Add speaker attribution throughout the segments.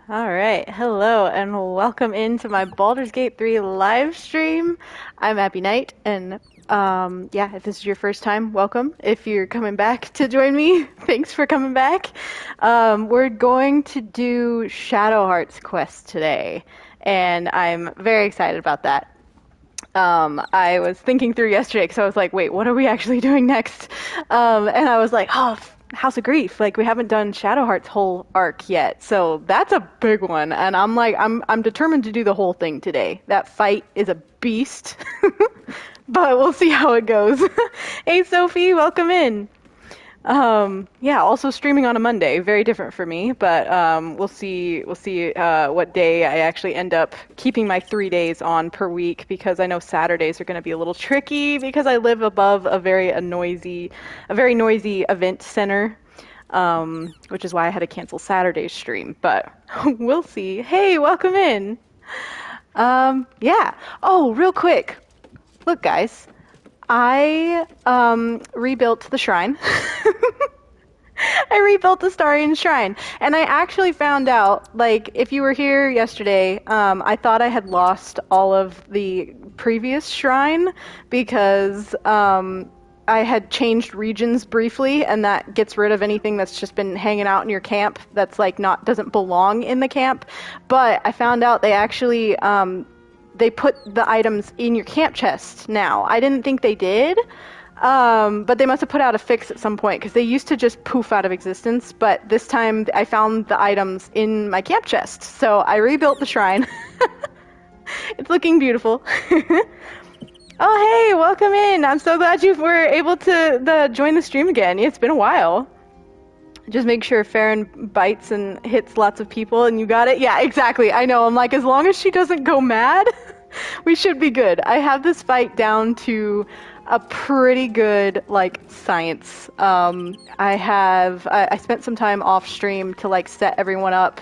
Speaker 1: All right, hello and welcome into my Baldur's Gate 3 live stream. I'm Abby Knight, and yeah, if this is your first time, welcome. If you're coming back to join me, thanks for coming back. We're going to do Shadowheart's quest today, and I'm very excited about that. I was thinking through yesterday because I was like, wait, what are we actually doing next? And I was like, oh, House of Grief. Like, we haven't done Shadowheart's whole arc yet. So that's a big one. And I'm like, I'm determined to do the whole thing today. That fight is a beast. But we'll see how it goes. Hey, Sophie, welcome in. Yeah, also streaming on a Monday, very different for me, but we'll see what day I actually end up keeping my 3 days on per week, because I know Saturdays are going to be a little tricky because I live above a very noisy event center, which is why I had to cancel Saturday's stream, but we'll see. Hey, welcome in. Yeah. Oh, real quick. Look, guys, I rebuilt the shrine. I rebuilt the Astarion shrine, and I actually found out, like, if you were here yesterday, I thought I had lost all of the previous shrine because I had changed regions briefly, and that gets rid of anything that's just been hanging out in your camp that's like not doesn't belong in the camp. But I found out they actually they put the items in your camp chest now. I didn't think they did. But they must have put out a fix at some point because they used to just poof out of existence. But this time I found the items in my camp chest. So I rebuilt the shrine. It's looking beautiful. Oh, hey, welcome in. I'm so glad you were able to join the stream again. It's been a while. Just make sure Farron bites and hits lots of people and you got it. Yeah, exactly. I know. I'm like, as long as she doesn't go mad, we should be good. I have this fight down to a pretty good, like, science. I spent some time off stream to, like, set everyone up.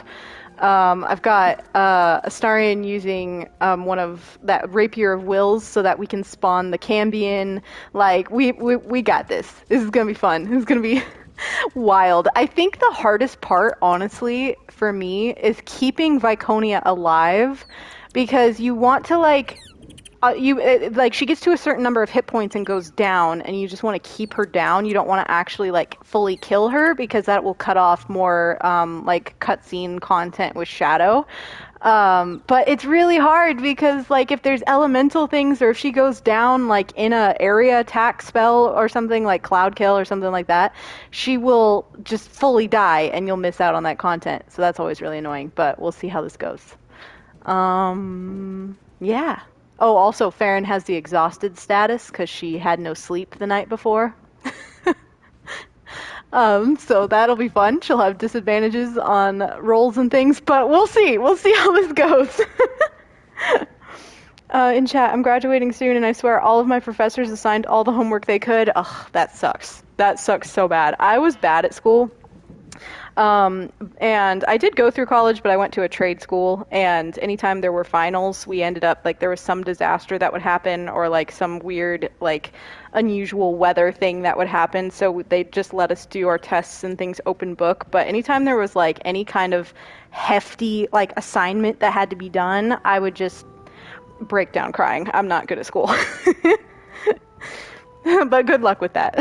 Speaker 1: I've got Astarion using one of that Rapier of Wills so that we can spawn the Cambion. Like, we got this. This is gonna be fun. This is gonna be wild. I think the hardest part, honestly, for me, is keeping Viconia alive, because you want to, like, like, she gets to a certain number of hit points and goes down, and you just want to keep her down. You don't want to actually, like, fully kill her, because that will cut off more like cutscene content with Shadow. But it's really hard because, like, if there's elemental things, or if she goes down, like, in a area attack spell or something like Cloud Kill or something like that, she will just fully die and you'll miss out on that content. So that's always really annoying, but we'll see how this goes. Yeah. Oh, also, Farron has the exhausted status because she had no sleep the night before. So that'll be fun. She'll have disadvantages on rolls and things, but we'll see. We'll see how this goes. In chat, I'm graduating soon, and I swear all of my professors assigned all the homework they could. Ugh, that sucks. That sucks so bad. I was bad at school. And I did go through college, but I went to a trade school, and anytime there were finals, we ended up, like, there was some disaster that would happen, or, like, some weird, like, unusual weather thing that would happen, so they just let us do our tests and things open book. But anytime there was, like, any kind of hefty, like, assignment that had to be done, I would just break down crying. I'm not good at school. But good luck with that.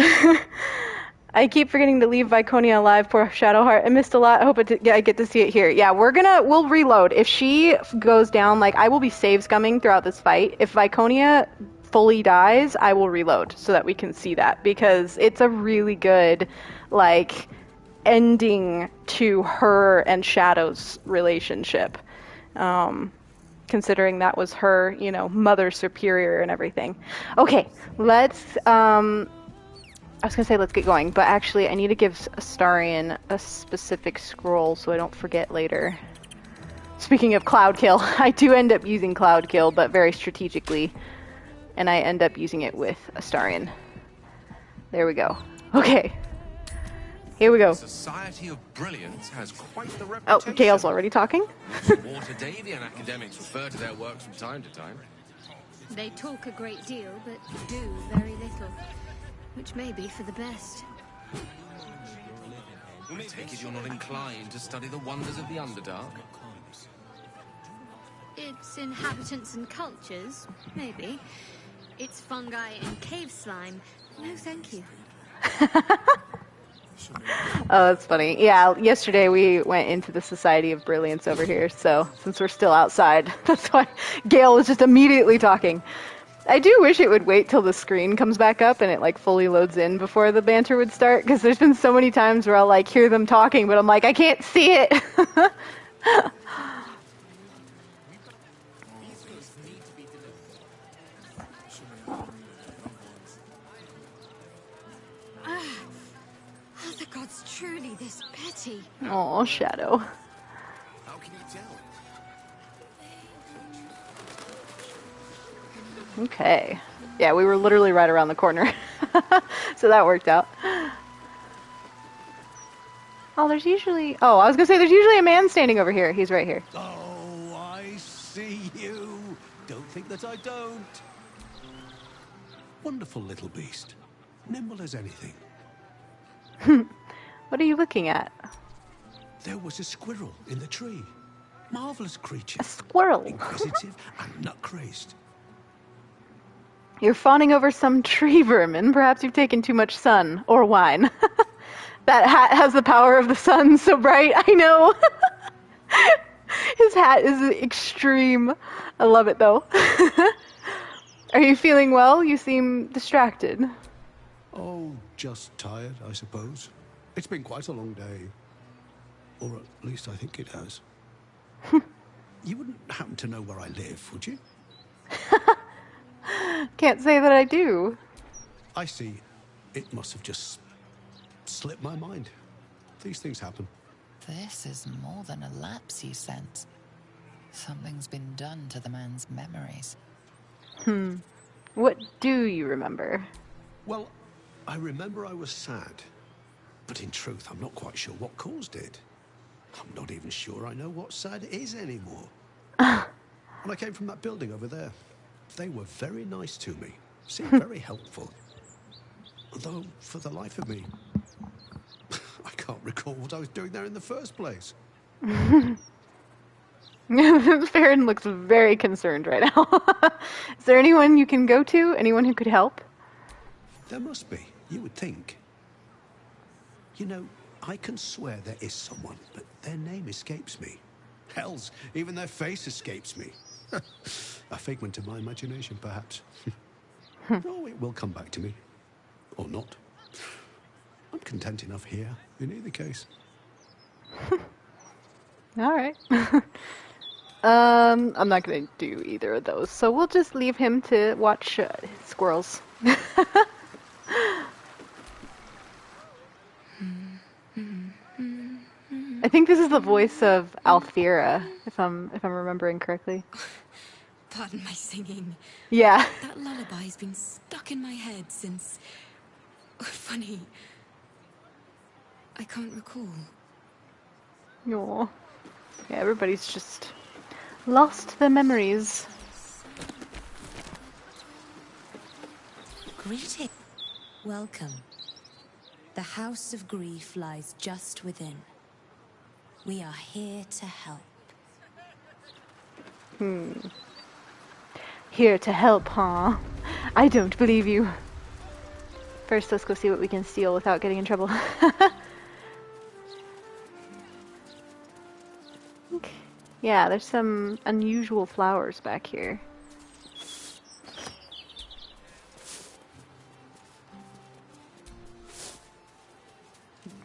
Speaker 1: I keep forgetting to leave Viconia alive. Poor Shadowheart. I missed a lot. I hope I get to see it here. Yeah, we'll reload. If she goes down, like, I will be save scumming throughout this fight. If Viconia fully dies, I will reload so that we can see that, because it's a really good, like, ending to her and Shadow's relationship. Considering that was her, you know, mother superior and everything. Okay, let's, I was going to say let's get going, but actually I need to give Astarion a specific scroll so I don't forget later. Speaking of Cloud Kill, I do end up using Cloud Kill, but very strategically, and I end up using it with Astarion. There we go. Okay. Here we go.
Speaker 2: Society of Brilliance has quite the
Speaker 1: Oh,
Speaker 2: reputation.
Speaker 1: Gail's already talking?
Speaker 2: More today, the academics refer to their works from time to time.
Speaker 3: They talk a great deal, but do very little. Which may be for the best.
Speaker 2: I take it you're not inclined to study the wonders of the Underdark?
Speaker 3: Its inhabitants and cultures, maybe. Its fungi and cave slime, no thank you.
Speaker 1: Oh, that's funny. Yeah, yesterday we went into the Society of Brilliance over here, so since we're still outside, that's why Gail was just immediately talking. I do wish it would wait till the screen comes back up and it like fully loads in before the banter would start, because there's been so many times where I'll like hear them talking, but I'm like, I can't see it.
Speaker 3: Are the gods truly this petty?
Speaker 1: Oh, Shadow.
Speaker 2: How can you tell?
Speaker 1: Okay. Yeah, we were literally right around the corner. So that worked out. Oh, there's usually... Oh, I was going to say, there's usually a man standing over here. He's right here.
Speaker 4: Oh, I see you. Don't think that I don't. Wonderful little beast. Nimble as anything.
Speaker 1: What are you looking at?
Speaker 4: There was a squirrel in the tree. Marvelous creature.
Speaker 1: A squirrel.
Speaker 4: Inquisitive and nut-crazed.
Speaker 1: You're fawning over some tree vermin. Perhaps you've taken too much sun or wine. That hat has the power of the sun so bright. I know. His hat is extreme. I love it though. Are you feeling well? You seem distracted.
Speaker 4: Oh, just tired, I suppose. It's been quite a long day. Or at least I think it has. You wouldn't happen to know where I live, would you?
Speaker 1: Can't say that I do.
Speaker 4: I see. It must have just slipped my mind. These things happen.
Speaker 5: This is more than a lapse, you sense. Something's been done to the man's memories.
Speaker 1: What do you remember?
Speaker 4: Well, I remember I was sad. But in truth, I'm not quite sure what caused it. I'm not even sure I know what sad is anymore. When I came from that building over there, they were very nice to me. Seemed very helpful. Although, for the life of me, I can't recall what I was doing there in the first place.
Speaker 1: Farron looks very concerned right now. Is there anyone you can go to? Anyone who could help?
Speaker 4: There must be, you would think. You know, I can swear there is someone, but their name escapes me. Hells, even their face escapes me. A figment of my imagination, perhaps. Oh, it will come back to me. Or not. I'm content enough here, in either case.
Speaker 1: Alright. I'm not gonna do either of those, so we'll just leave him to watch squirrels. I think this is the voice of Althira, if I'm remembering correctly.
Speaker 6: Pardon my singing.
Speaker 1: Yeah.
Speaker 6: That lullaby's been stuck in my head since... Funny. I can't recall.
Speaker 1: Aw. Yeah, everybody's just lost their memories.
Speaker 6: Greeting. Welcome. The House of Grief lies just within. We are here to help.
Speaker 1: Here to help, huh? I don't believe you. First, let's go see what we can steal without getting in trouble. Okay. Yeah, there's some unusual flowers back here.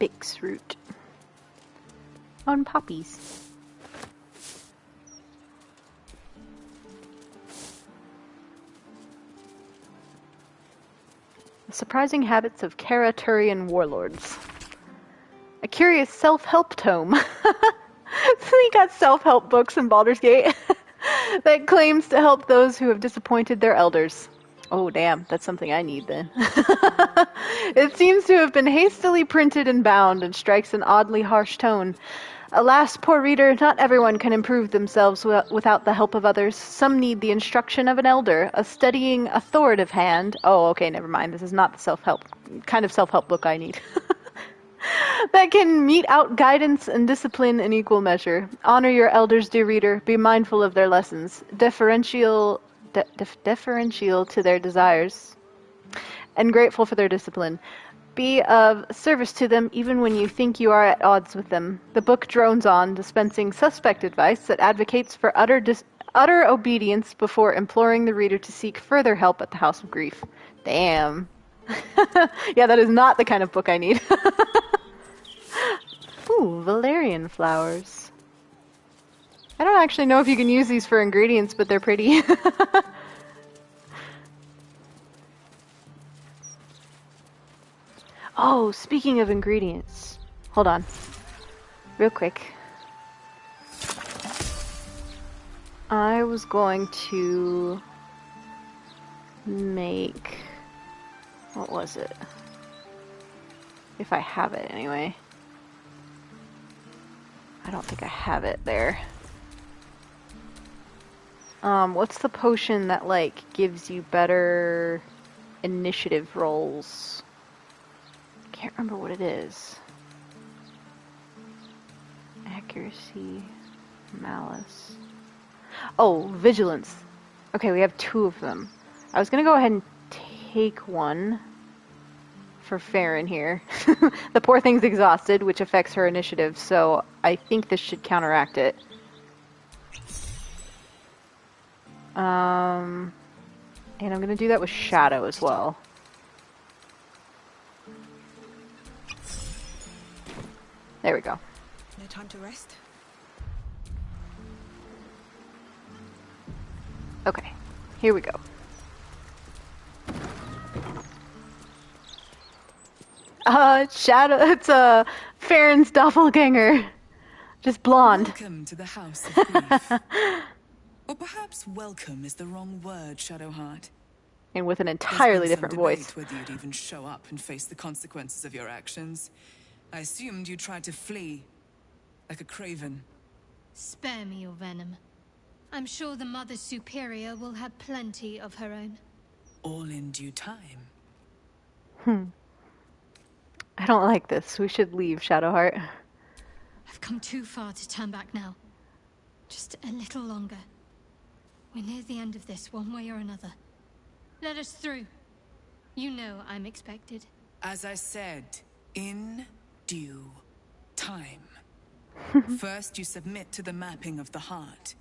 Speaker 1: Bix root. On poppies. The surprising habits of Karaturian warlords. A curious self-help tome. So you got self-help books in Baldur's Gate that claims to help those who have disappointed their elders. Oh damn, that's something I need then. It seems to have been hastily printed and bound and strikes an oddly harsh tone. Alas, poor reader, not everyone can improve themselves without the help of others. Some need the instruction of an elder, a studying, authoritative hand. Oh, okay, never mind. This is not the self-help kind of self-help book I need. that can mete out guidance and discipline in equal measure. Honor your elders, dear reader. Be mindful of their lessons. Deferential to their desires, and grateful for their discipline. Be of service to them even when you think you are at odds with them. The book drones on, dispensing suspect advice that advocates for utter obedience before imploring the reader to seek further help at the House of Grief. Damn. Yeah, that is not the kind of book I need. Ooh, valerian flowers. I don't actually know if you can use these for ingredients, but they're pretty. Oh, speaking of ingredients. Hold on. Real quick. I was going to make... What was it? If I have it, anyway. I don't think I have it there. What's the potion that, like, gives you better initiative rolls? Can't remember what it is. Accuracy, malice. Oh, vigilance. Okay, we have 2 of them. I was gonna go ahead and take one for Farron here. The poor thing's exhausted, which affects her initiative, so I think this should counteract it. And I'm gonna do that with Shadow as well. There we go.
Speaker 7: No time to rest.
Speaker 1: Okay, here we go. Shadow, it's Farron's doppelganger. Just blonde.
Speaker 7: Welcome to the House of Grief. Or perhaps welcome is the wrong word, Shadowheart.
Speaker 1: And with an
Speaker 7: There's
Speaker 1: entirely
Speaker 7: been some
Speaker 1: different
Speaker 7: debate
Speaker 1: voice.
Speaker 7: whether you'd even show up and face the consequences of your actions. I assumed you tried to flee, like a craven.
Speaker 3: Spare me your venom. I'm sure the Mother Superior will have plenty of her own.
Speaker 7: All in due time.
Speaker 1: I don't like this. We should leave, Shadowheart.
Speaker 3: I've come too far to turn back now. Just a little longer. We're near the end of this, one way or another. Let us through. You know I'm expected.
Speaker 7: As I said, in due time. First, you submit to the mapping of the heart.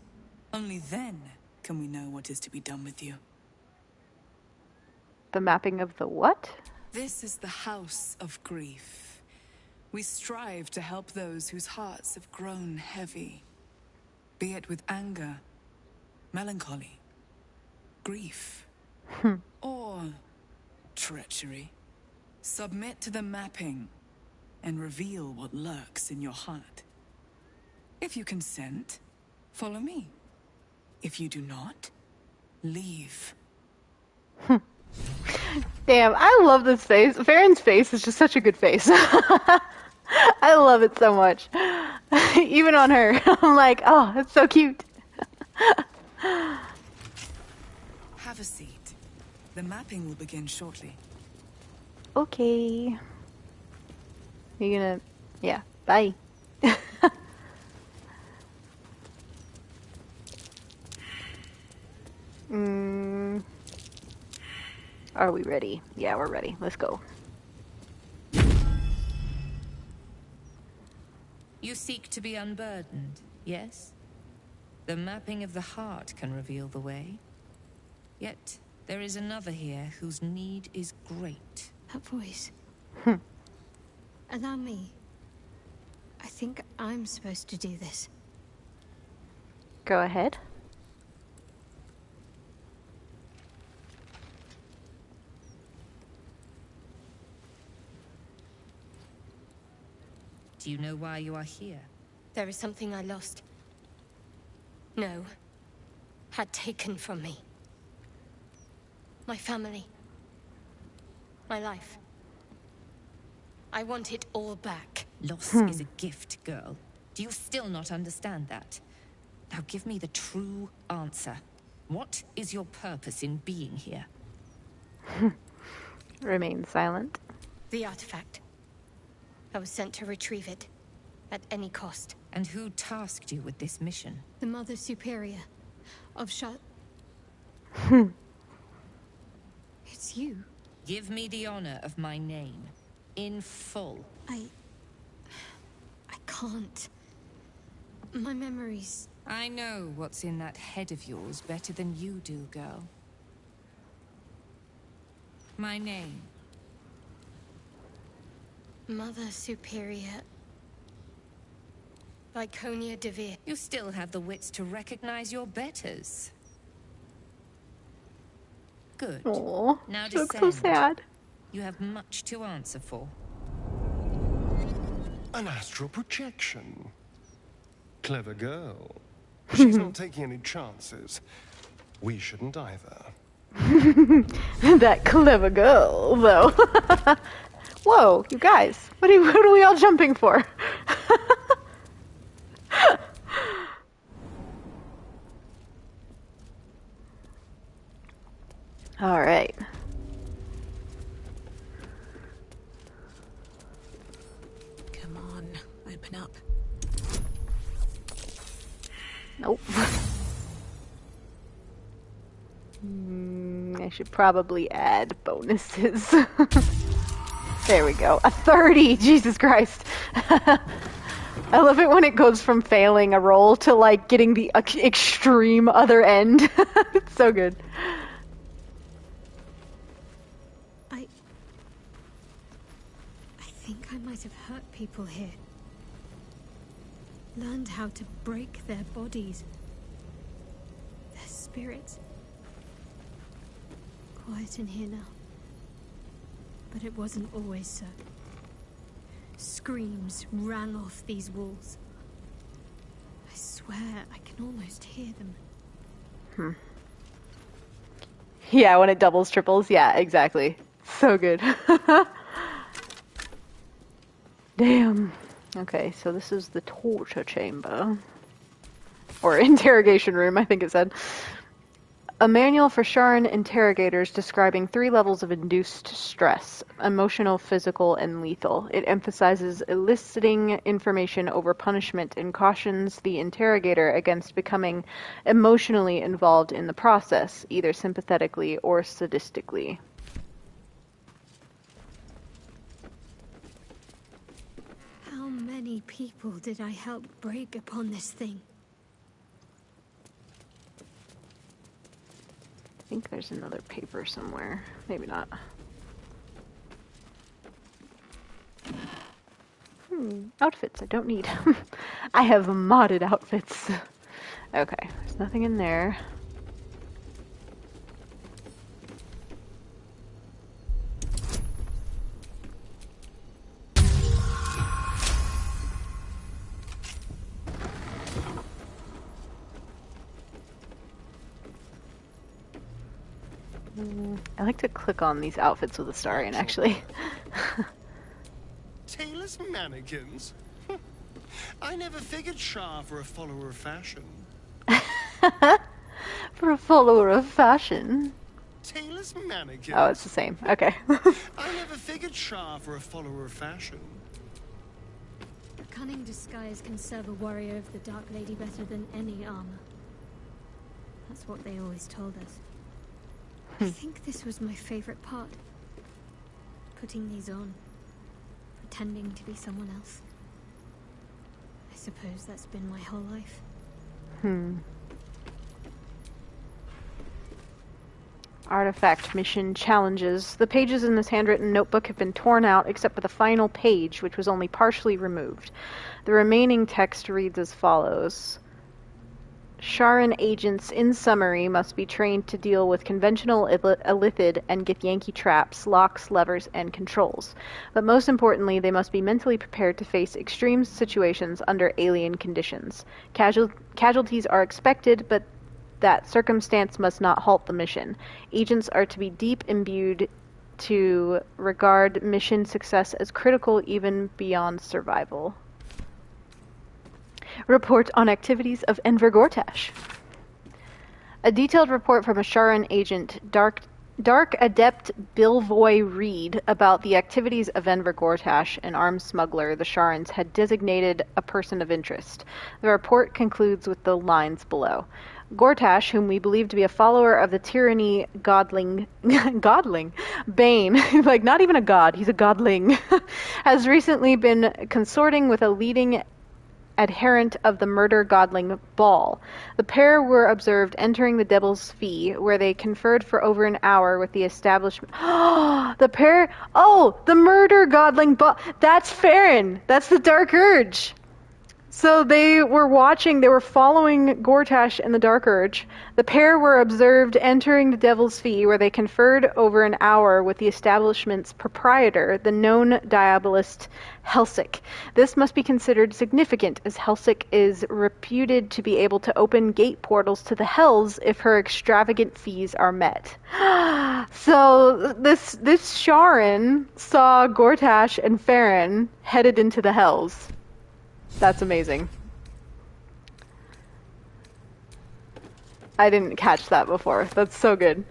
Speaker 7: Only then can we know what is to be done with you.
Speaker 1: The mapping of the what?
Speaker 7: This is the House of Grief. We strive to help those whose hearts have grown heavy. Be it with anger, melancholy, grief, or treachery. Submit to the mapping and reveal what lurks in your heart. If you consent, follow me. If you do not, leave.
Speaker 1: Damn, I love this face. Farron's face is just such a good face. I love it so much. Even on her. I'm like, oh, it's so cute.
Speaker 7: Have a seat. The mapping will begin shortly.
Speaker 1: Okay. You gonna... Yeah, bye. Are we ready? Yeah, we're ready. Let's go.
Speaker 5: You seek to be unburdened, yes? The mapping of the heart can reveal the way. Yet, there is another here whose need is great.
Speaker 3: That voice. Allow me. I think I'm supposed to do this.
Speaker 1: Go ahead.
Speaker 5: Do you know why you are here?
Speaker 3: There is something I lost. No. Had taken from me. My family. My life. I want it all back.
Speaker 5: Loss is a gift, girl. Do you still not understand that? Now give me the true answer. What is your purpose in being here?
Speaker 1: Remain silent.
Speaker 3: The artifact. I was sent to retrieve it, at any cost.
Speaker 5: And who tasked you with this mission?
Speaker 3: The Mother Superior of It's you.
Speaker 5: Give me the honor of my name, in full.
Speaker 3: I can't. My memories...
Speaker 5: I know what's in that head of yours better than you do, girl. My name.
Speaker 3: Mother Superior... Lyconia Devere.
Speaker 5: You still have the wits to recognize your betters. Good.
Speaker 1: Aww,
Speaker 5: Now
Speaker 1: she looks
Speaker 5: descend.
Speaker 1: so sad.
Speaker 5: You have much to answer for.
Speaker 8: An astral projection. Clever girl. She's not taking any chances. We shouldn't either.
Speaker 1: That clever girl, though. Whoa, you guys. What are we all jumping for? All right.
Speaker 6: Come on, open up.
Speaker 1: Nope. I should probably add bonuses. There we go. A 30! Jesus Christ. I love it when it goes from failing a roll to, like, getting the extreme other end. It's so good.
Speaker 3: I think I might have hurt people here. Learned how to break their bodies. Their spirits. Quiet in here now. But it wasn't always so. Screams rang off these walls. I swear I can almost hear them.
Speaker 1: Yeah, when it doubles, triples. Yeah, exactly. So good. Damn. Okay, so this is the torture chamber. Or interrogation room, I think it said. A manual for Sharan interrogators describing 3 levels of induced stress: emotional, physical, and lethal. It emphasizes eliciting information over punishment and cautions the interrogator against becoming emotionally involved in the process, either sympathetically or sadistically.
Speaker 3: How many people did I help break upon this thing?
Speaker 1: I think there's another paper somewhere. Maybe not. Outfits I don't need. I have modded outfits. Okay, there's nothing in there. I like to click on these outfits with Astarion, actually.
Speaker 8: Tailor's mannequins? I never figured Shah for a follower of fashion.
Speaker 1: For a follower of fashion.
Speaker 8: Tailor's mannequins?
Speaker 1: Oh, it's the same. Okay.
Speaker 8: I never figured Shah for a follower of fashion.
Speaker 3: A cunning disguise can serve a warrior of the Dark Lady better than any armor. That's what they always told us. I think this was my favorite part. Putting these on. Pretending to be someone else. I suppose that's been my whole life.
Speaker 1: Artifact mission challenges. The pages in this handwritten notebook have been torn out except for the final page, which was only partially removed. The remaining text reads as follows. Sharan agents, in summary, must be trained to deal with conventional illithid and Githyanki traps, locks, levers, and controls. But most importantly, they must be mentally prepared to face extreme situations under alien conditions. Casualties are expected, but that circumstance must not halt the mission. Agents are to be deep imbued to regard mission success as critical even beyond survival. Report on activities of Enver Gortash. A detailed report from a Sharan agent, Dark Adept Bilvoy Reed about the activities of Enver Gortash, an arms smuggler the Sharans had designated a person of interest. The report concludes with the lines below. Gortash, whom we believe to be a follower of the tyranny godling, godling, Bane, like not even a god, he's a godling, has recently been consorting with a leading adherent of the murder godling Baal. The pair were observed entering the Devil's Fee, where they conferred for over an hour with the establishment. The murder godling Baal. That's Farron. That's the Dark Urge. So they were following Gortash and the Dark Urge. The pair were observed entering the Devil's Fee, where they conferred over an hour with the establishment's proprietor, the known diabolist Helsik. This must be considered significant, as Helsik is reputed to be able to open gate portals to the Hells if her extravagant fees are met. So this Sharan saw Gortash and Farron headed into the Hells. That's amazing. I didn't catch that before. That's so good.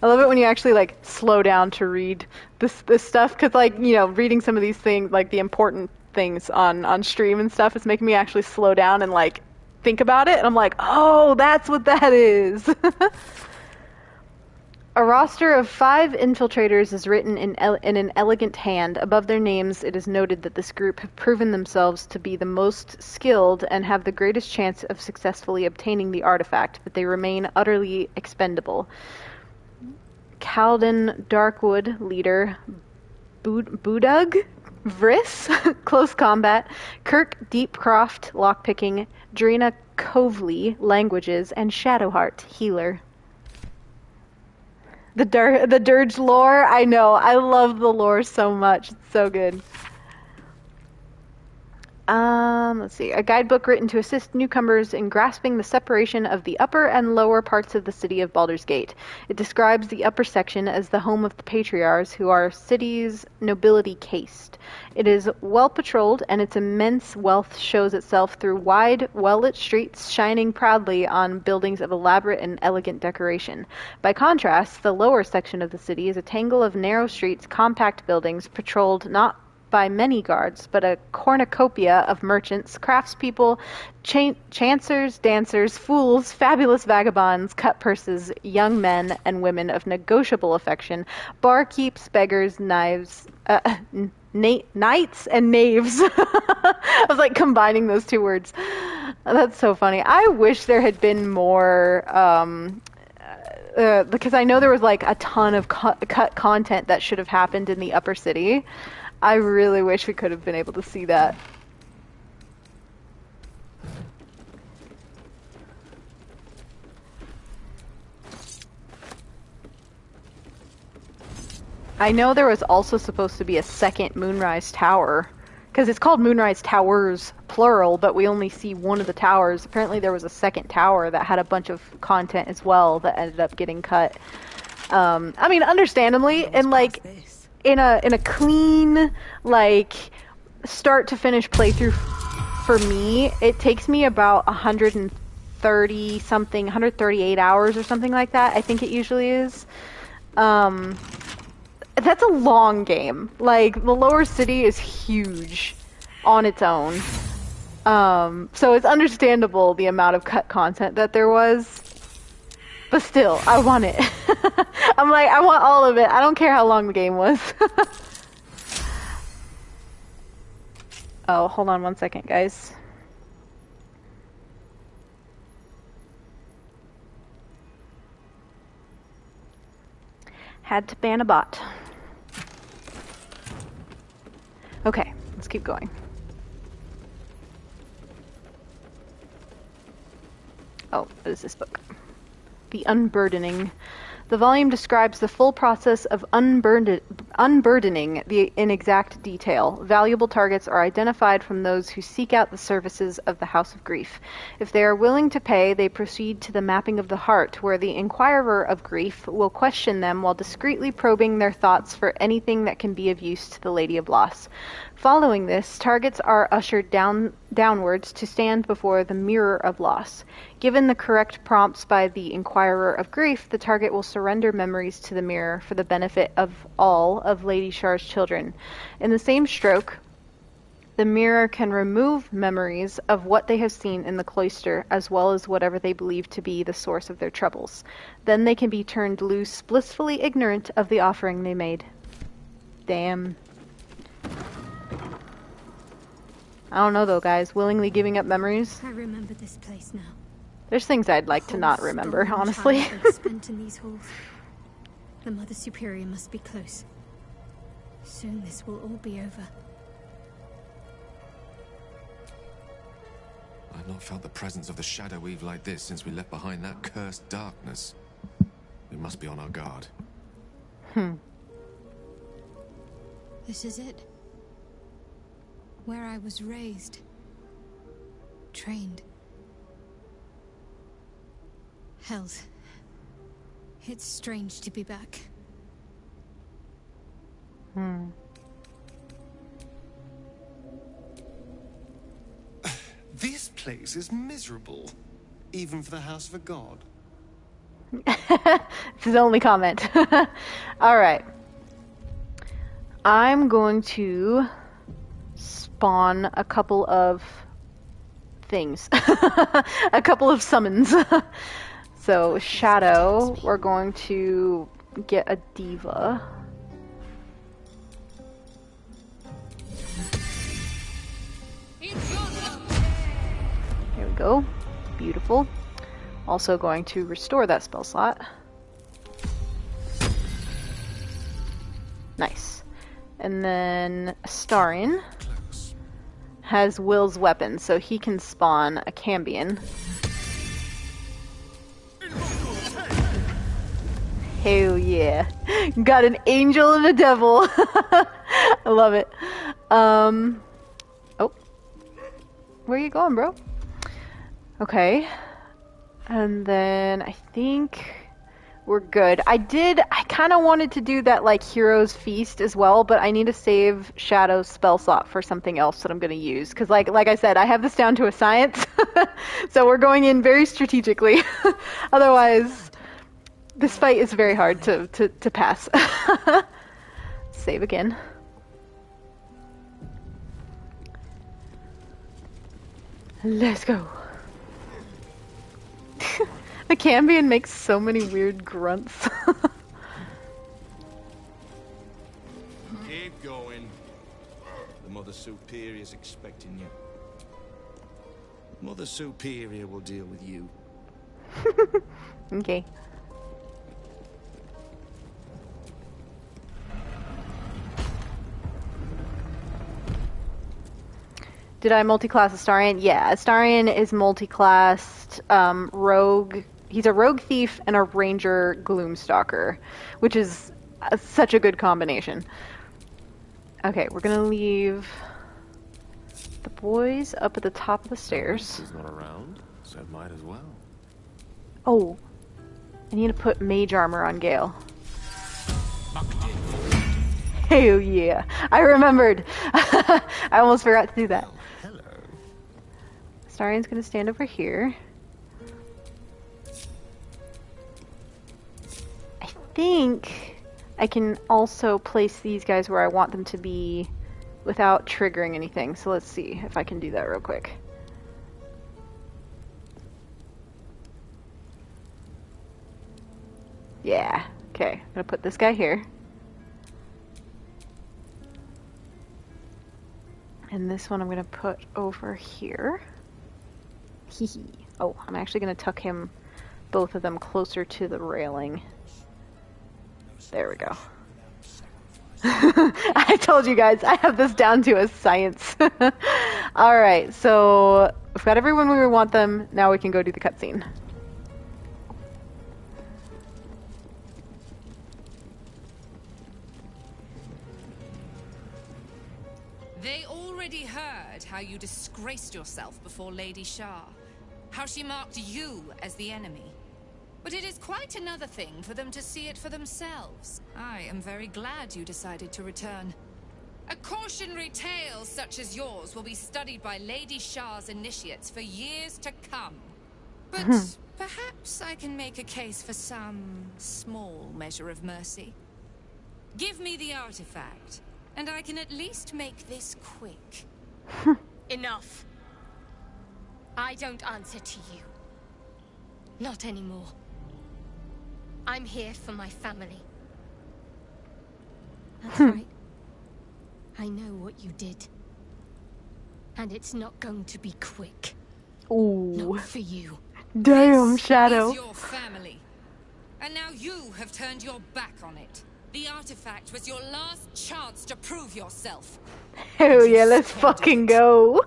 Speaker 1: I love it when you actually like slow down to read this stuff, because like, you know, reading some of these things, like the important things on stream and stuff, is making me actually slow down and like think about it, and I'm like, oh, that's what that is. A roster of 5 infiltrators is written in an elegant hand. Above their names, it is noted that this group have proven themselves to be the most skilled and have the greatest chance of successfully obtaining the artifact, but they remain utterly expendable. Calden Darkwood, leader. Budug, Vriss, close combat. Kirk Deepcroft, lockpicking. Drina Covely, languages. And Shadowheart, healer. The Durge lore, I know. I love the lore so much. It's so good. Let's see. A guidebook written to assist newcomers in grasping the separation of the upper and lower parts of the city of Baldur's Gate. It describes the upper section as the home of the patriarchs, who are city's nobility caste. It is well patrolled, and its immense wealth shows itself through wide, well-lit streets shining proudly on buildings of elaborate and elegant decoration. By contrast, the lower section of the city is a tangle of narrow streets, compact buildings, patrolled not by many guards, but a cornucopia of merchants, craftspeople, chancers, dancers, fools, fabulous vagabonds, cut purses, young men and women of negotiable affection, barkeeps, beggars, knights and knaves. I was like combining those two words. That's so funny. I wish there had been more, because I know there was like a ton of cut content that should have happened in the upper city. I really wish we could have been able to see that. I know there was also supposed to be a second Moonrise Tower, because it's called Moonrise Towers, plural, but we only see one of the towers. Apparently there was a second tower that had a bunch of content as well that ended up getting cut. I mean, understandably, and like in a clean, like, start to finish playthrough for me, it takes me about 130 something, 138 hours or something like that. I think it usually is. That's a long game. Like, the lower city is huge on its own. So it's understandable the amount of cut content that there was. But still, I want it. I'm like, I want all of it. I don't care how long the game was. Oh, hold on one second, guys. Had to ban a bot. Okay, let's keep going. Oh, what is this book? The Unburdening. The volume describes the full process of unburdening in exact detail. Valuable targets are identified from those who seek out the services of the House of Grief. If they are willing to pay, they proceed to the mapping of the heart, where the inquirer of grief will question them while discreetly probing their thoughts for anything that can be of use to the Lady of Loss. Following this, targets are ushered down downwards to stand before the mirror of loss. Given the correct prompts by the Inquirer of Grief, the target will surrender memories to the mirror for the benefit of all of Lady Shar's children. In the same stroke, the mirror can remove memories of what they have seen in the cloister, as well as whatever they believe to be the source of their troubles. Then they can be turned loose, blissfully ignorant of the offering they made. Damn. I don't know though, guys. Willingly giving up memories.
Speaker 3: I remember this place now.
Speaker 1: There's things I'd like to not remember, honestly.
Speaker 3: Spent in these halls. The Mother Superior must be close. Soon this will all be over.
Speaker 2: I've not felt the presence of the Shadow Weave like this since we left behind that cursed darkness. We must be on our guard.
Speaker 3: This is it. Where I was raised. Trained. Held. It's strange to be back.
Speaker 8: This place is miserable, even for the house of a god.
Speaker 1: It's his only comment. Alright. I'm going to spawn a couple of things. A couple of summons. So, Shadow, we're going to get a diva. There we go. Beautiful. Also going to restore that spell slot. Nice. And then Astarion has Will's weapon, so he can spawn a Cambion. Hell yeah. Got an angel and a devil. I love it. Oh. Where you going, bro? Okay. And then I think we're good. I kind of wanted to do that, like, Hero's Feast as well, but I need to save Shadow's spell slot for something else that I'm going to use. Because, like I said, I have this down to a science. So we're going in very strategically. Otherwise, this fight is very hard to pass. Save again. Let's go. The Cambion makes so many weird grunts.
Speaker 9: Keep going. The Mother Superior's expecting you. Mother Superior will deal with you.
Speaker 1: Okay. Did I multi-class Astarion? Yeah, Astarion is multi-classed rogue. He's a rogue thief and a ranger gloomstalker, which is such a good combination. Okay, we're gonna leave the boys up at the top of the stairs.
Speaker 2: He's not around, so it might as well.
Speaker 1: Oh, I need to put mage armor on Gale. Hell yeah, I remembered. I almost forgot to do that.
Speaker 8: Hello.
Speaker 1: Astarion's gonna stand over here. I think I can also place these guys where I want them to be without triggering anything. So let's see if I can do that real quick. Yeah, okay. I'm gonna put this guy here. And this one I'm gonna put over here. Hee hee. Oh, I'm actually gonna tuck him, both of them, closer to the railing. There we go. I told you guys, I have this down to a science. Alright, so we've got everyone where we want them. Now we can go do the cutscene.
Speaker 5: They already heard how you disgraced yourself before Lady Shar, how she marked you as the enemy. But it is quite another thing for them to see it for themselves. I am very glad you decided to return. A cautionary tale such as yours will be studied by Lady Shah's initiates for years to come. But perhaps I can make a case for some small measure of mercy. Give me the artifact, and I can at least make this quick.
Speaker 3: Enough. I don't answer to you. Not anymore. I'm here for my family. That's right. I know what you did. And it's not going to be quick.
Speaker 1: Ooh.
Speaker 3: Not for you.
Speaker 1: Damn, Shadow.
Speaker 5: This is your family. And now you have turned your back on it. The artifact was your last chance to prove yourself.
Speaker 1: Hell yeah, let's fucking go.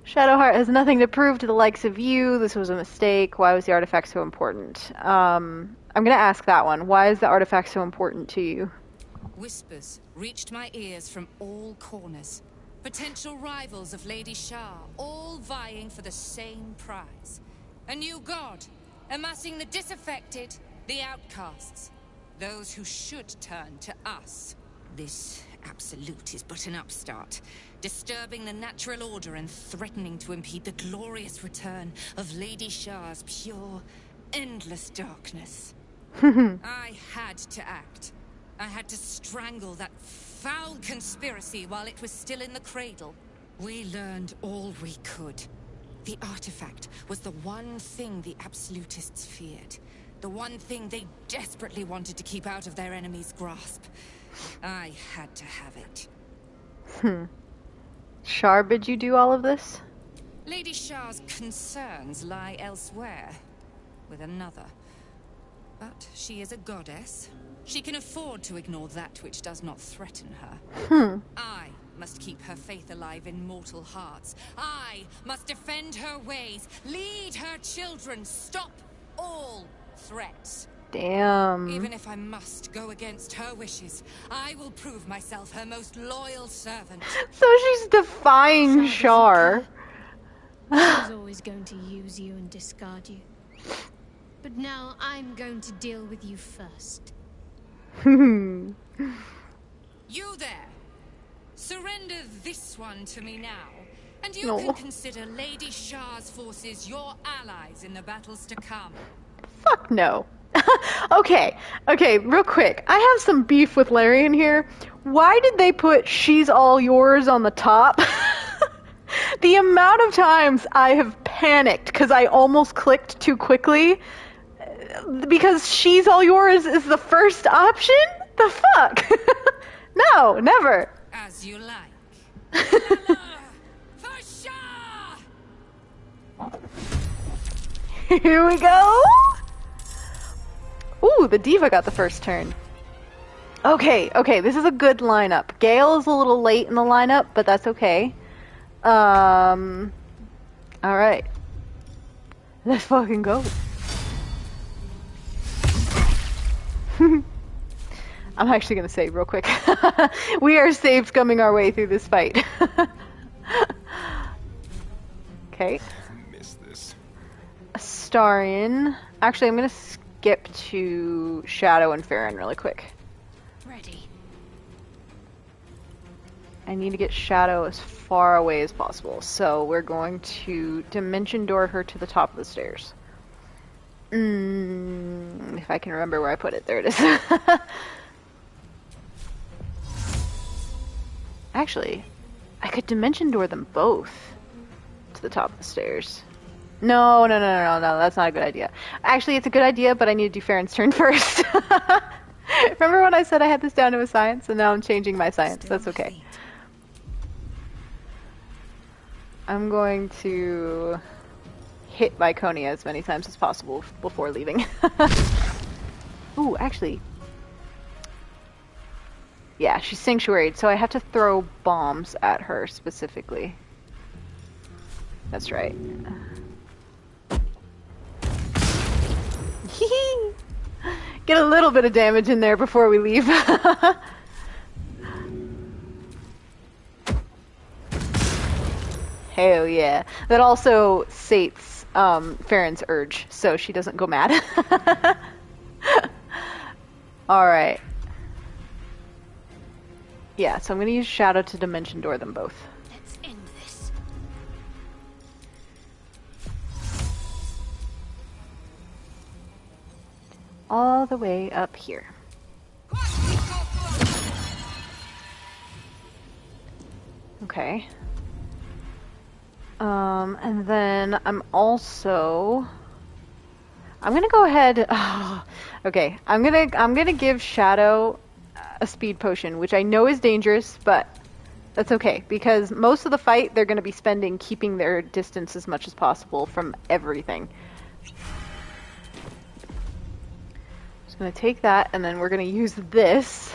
Speaker 1: Shadowheart has nothing to prove to the likes of you. This was a mistake. Why was the artifact so important? I'm gonna ask that one. Why is the artifact so important to you?
Speaker 5: Whispers reached my ears from all corners. Potential rivals of Lady Shah, all vying for the same prize. A new god, amassing the disaffected, the outcasts. Those who should turn to us. This absolute is but an upstart, disturbing the natural order and threatening to impede the glorious return of Lady Shah's pure, endless darkness. I had to act. I had to strangle that foul conspiracy while it was still in the cradle. We learned all we could. The artifact was the one thing the absolutists feared. The one thing they desperately wanted to keep out of their enemy's grasp. I had to have it.
Speaker 1: Shar, bid you do all of this?
Speaker 5: Lady Shah's concerns lie elsewhere, with another. But she is a goddess. She can afford to ignore that which does not threaten her. I must keep her faith alive in mortal hearts. I must defend her ways, lead her children, stop all threats.
Speaker 1: Damn.
Speaker 5: Even if I must go against her wishes, I will prove myself her most loyal servant.
Speaker 1: So she's defying Shar.
Speaker 3: She's always going to use you and discard you. But now I'm going to deal with you first.
Speaker 5: You there! Surrender this one to me now, and you can consider Lady Shah's forces your allies in the battles to come.
Speaker 1: Fuck no. Okay, real quick. I have some beef with Larian here. Why did they put "she's all yours" on the top? The amount of times I have panicked because I almost clicked too quickly because "she's all yours" is the first option? The fuck? No, never.
Speaker 5: As you like. For Shah!
Speaker 1: Here we go. Ooh, the diva got the first turn. Okay, this is a good lineup. Gale is a little late in the lineup, but that's okay. Alright. Let's fucking go. I'm actually gonna save real quick. We are saved coming our way through this fight. Okay.
Speaker 8: Missed this.
Speaker 1: Astarion. Actually, I'm gonna skip to Shadow and Farron really quick.
Speaker 3: Ready.
Speaker 1: I need to get Shadow as far away as possible, so we're going to dimension door her to the top of the stairs. If I can remember where I put it. There it is. Actually, I could dimension door them both to the top of the stairs. No, that's not a good idea. Actually, it's a good idea, but I need to do Farron's turn first. Remember when I said I had this down to a science, and now I'm changing my science. That's okay. I'm going to hit Viconia as many times as possible before leaving. Ooh, actually. Yeah, she's sanctuaried, so I have to throw bombs at her specifically. That's right. Get a little bit of damage in there before we leave. Hell yeah. That also sates Farron's urge, so she doesn't go mad. Alright. Yeah, so I'm gonna use Shadow to Dimension Door them both.
Speaker 3: Let's end this.
Speaker 1: All the way up here. Okay. And then I'm gonna go ahead. Okay, I'm gonna give Shadow a speed potion, which I know is dangerous, but that's okay because most of the fight they're gonna be spending keeping their distance as much as possible from everything. Just gonna take that, and then we're gonna use this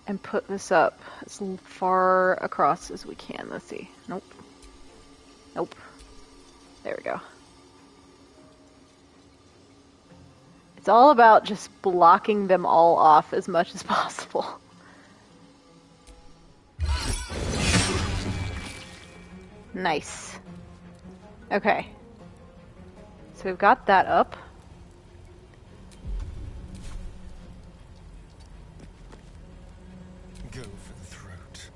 Speaker 1: and put this up as far across as we can. Let's see. Nope. Nope. There we go. It's all about just blocking them all off as much as possible. Nice. Okay. So we've got that up.
Speaker 8: Go for the throat.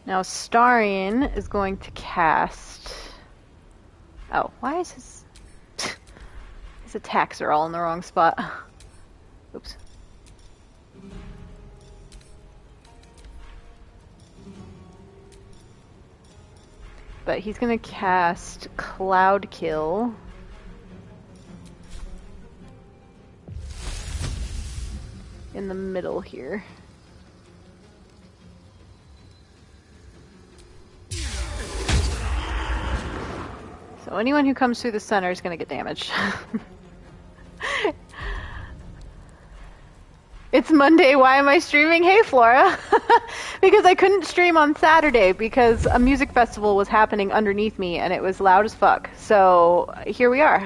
Speaker 1: Now Astarion is going to cast... Oh, why is his... His attacks are all in the wrong spot. Oops. But he's gonna cast Cloud Kill. In the middle here. So anyone who comes through the center is gonna get damaged. It's Monday, why am I streaming? Hey Flora! Because I couldn't stream on Saturday because a music festival was happening underneath me and it was loud as fuck. So here we are.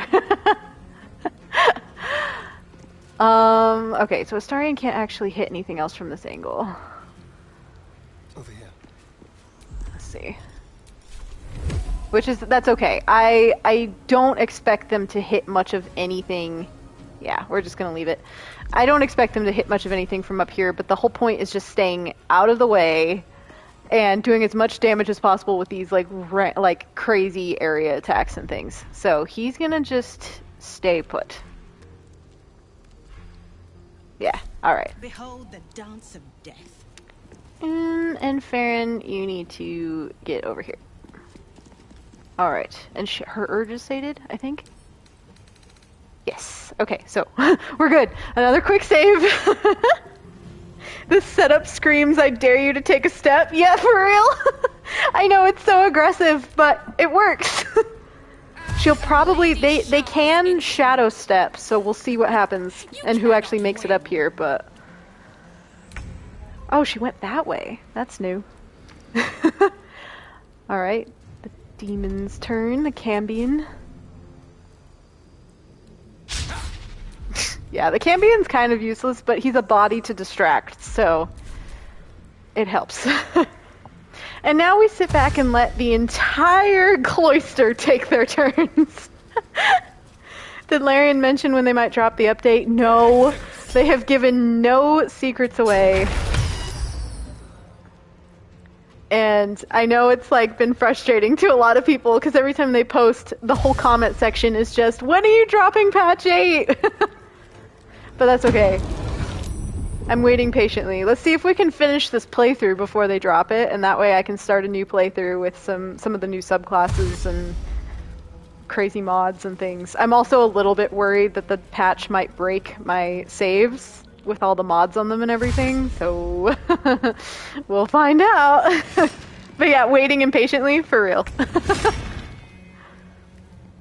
Speaker 1: Okay, so Astarion can't actually hit anything else from this angle.
Speaker 8: Over here.
Speaker 1: Let's see. That's okay. I don't expect them to hit much of anything. Yeah, we're just gonna leave it. I don't expect them to hit much of anything from up here, but the whole point is just staying out of the way and doing as much damage as possible with these like crazy area attacks and things. So he's gonna just stay put. Yeah, alright.
Speaker 10: Behold the dance of death.
Speaker 1: And Farron, you need to get over here. Alright, and her urge is sated, I think? Yes. Okay, so we're good. Another quick save. This setup screams, I dare you to take a step. Yeah, for real. I know it's so aggressive, but it works. She'll probably, they can shadow step, so we'll see what happens and who actually makes it up here, but... Oh, she went that way. That's new. Alright, the demon's turn, the Cambion. Yeah, the Cambion's kind of useless, but he's a body to distract, so it helps. And now we sit back and let the entire cloister take their turns. Did Larian mention when they might drop the update? No, they have given no secrets away. And I know it's like been frustrating to a lot of people because every time they post, the whole comment section is just, when are you dropping patch 8? But that's okay. I'm waiting patiently. Let's see if we can finish this playthrough before they drop it, and that way I can start a new playthrough with some of the new subclasses and crazy mods and things. I'm also a little bit worried that the patch might break my saves with all the mods on them and everything, so we'll find out. But yeah, waiting impatiently, for real.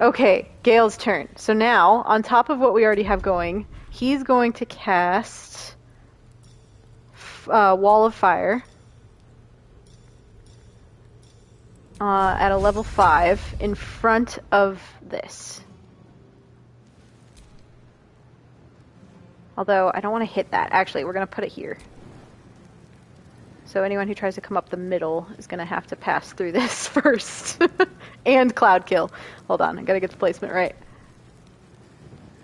Speaker 1: Okay, Gale's turn. So now, on top of what we already have going, he's going to cast Wall of Fire at a level 5 in front of this. Although, I don't want to hit that. Actually, we're going to put it here. So anyone who tries to come up the middle is going to have to pass through this first. And Cloud Kill. Hold on, I got to get the placement right.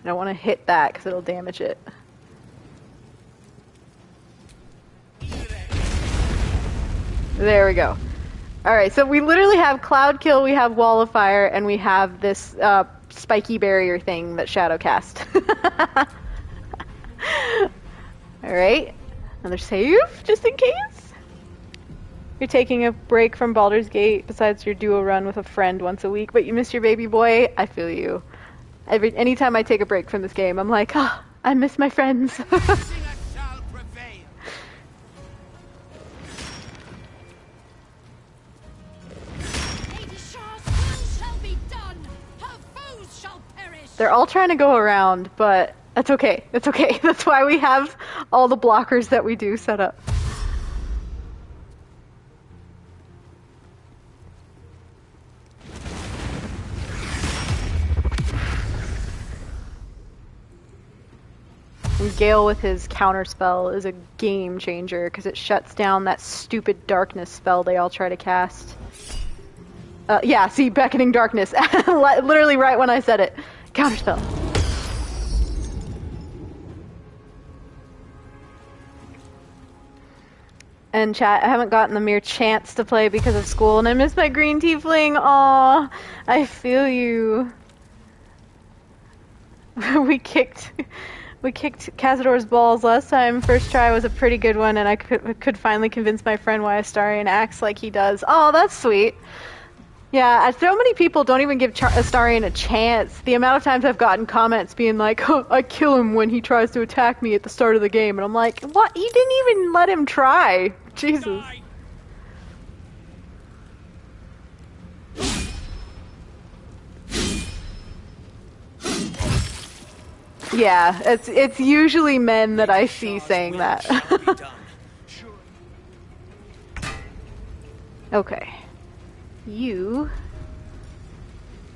Speaker 1: I don't want to hit that because it'll damage it. There we go. Alright, so we literally have Cloud Kill, we have Wall of Fire, and we have this spiky barrier thing that Shadow cast. Alright, another save, just in case. You're taking a break from Baldur's Gate besides your duo run with a friend once a week, but you miss your baby boy? I feel you. Anytime I take a break from this game, I'm like, oh, I miss my friends. They're all trying to go around, but that's okay. That's okay. That's why we have all the blockers that we do set up. And Gale with his counter spell is a game changer because it shuts down that stupid darkness spell they all try to cast. Yeah, see, Beckoning Darkness. Literally right when I said it. Counterspell. And chat, I haven't gotten the mere chance to play because of school, and I miss my green tiefling. Aw, I feel you. we kicked Cazador's balls last time. First try was a pretty good one, and I could finally convince my friend why Astarion acts like he does. Oh, that's sweet. Yeah, so many people don't even give Astarion a chance. The amount of times I've gotten comments being like, oh, I kill him when he tries to attack me at the start of the game. And I'm like, what? You didn't even let him try. Jesus. Yeah, it's usually men that I see saying that. Okay. You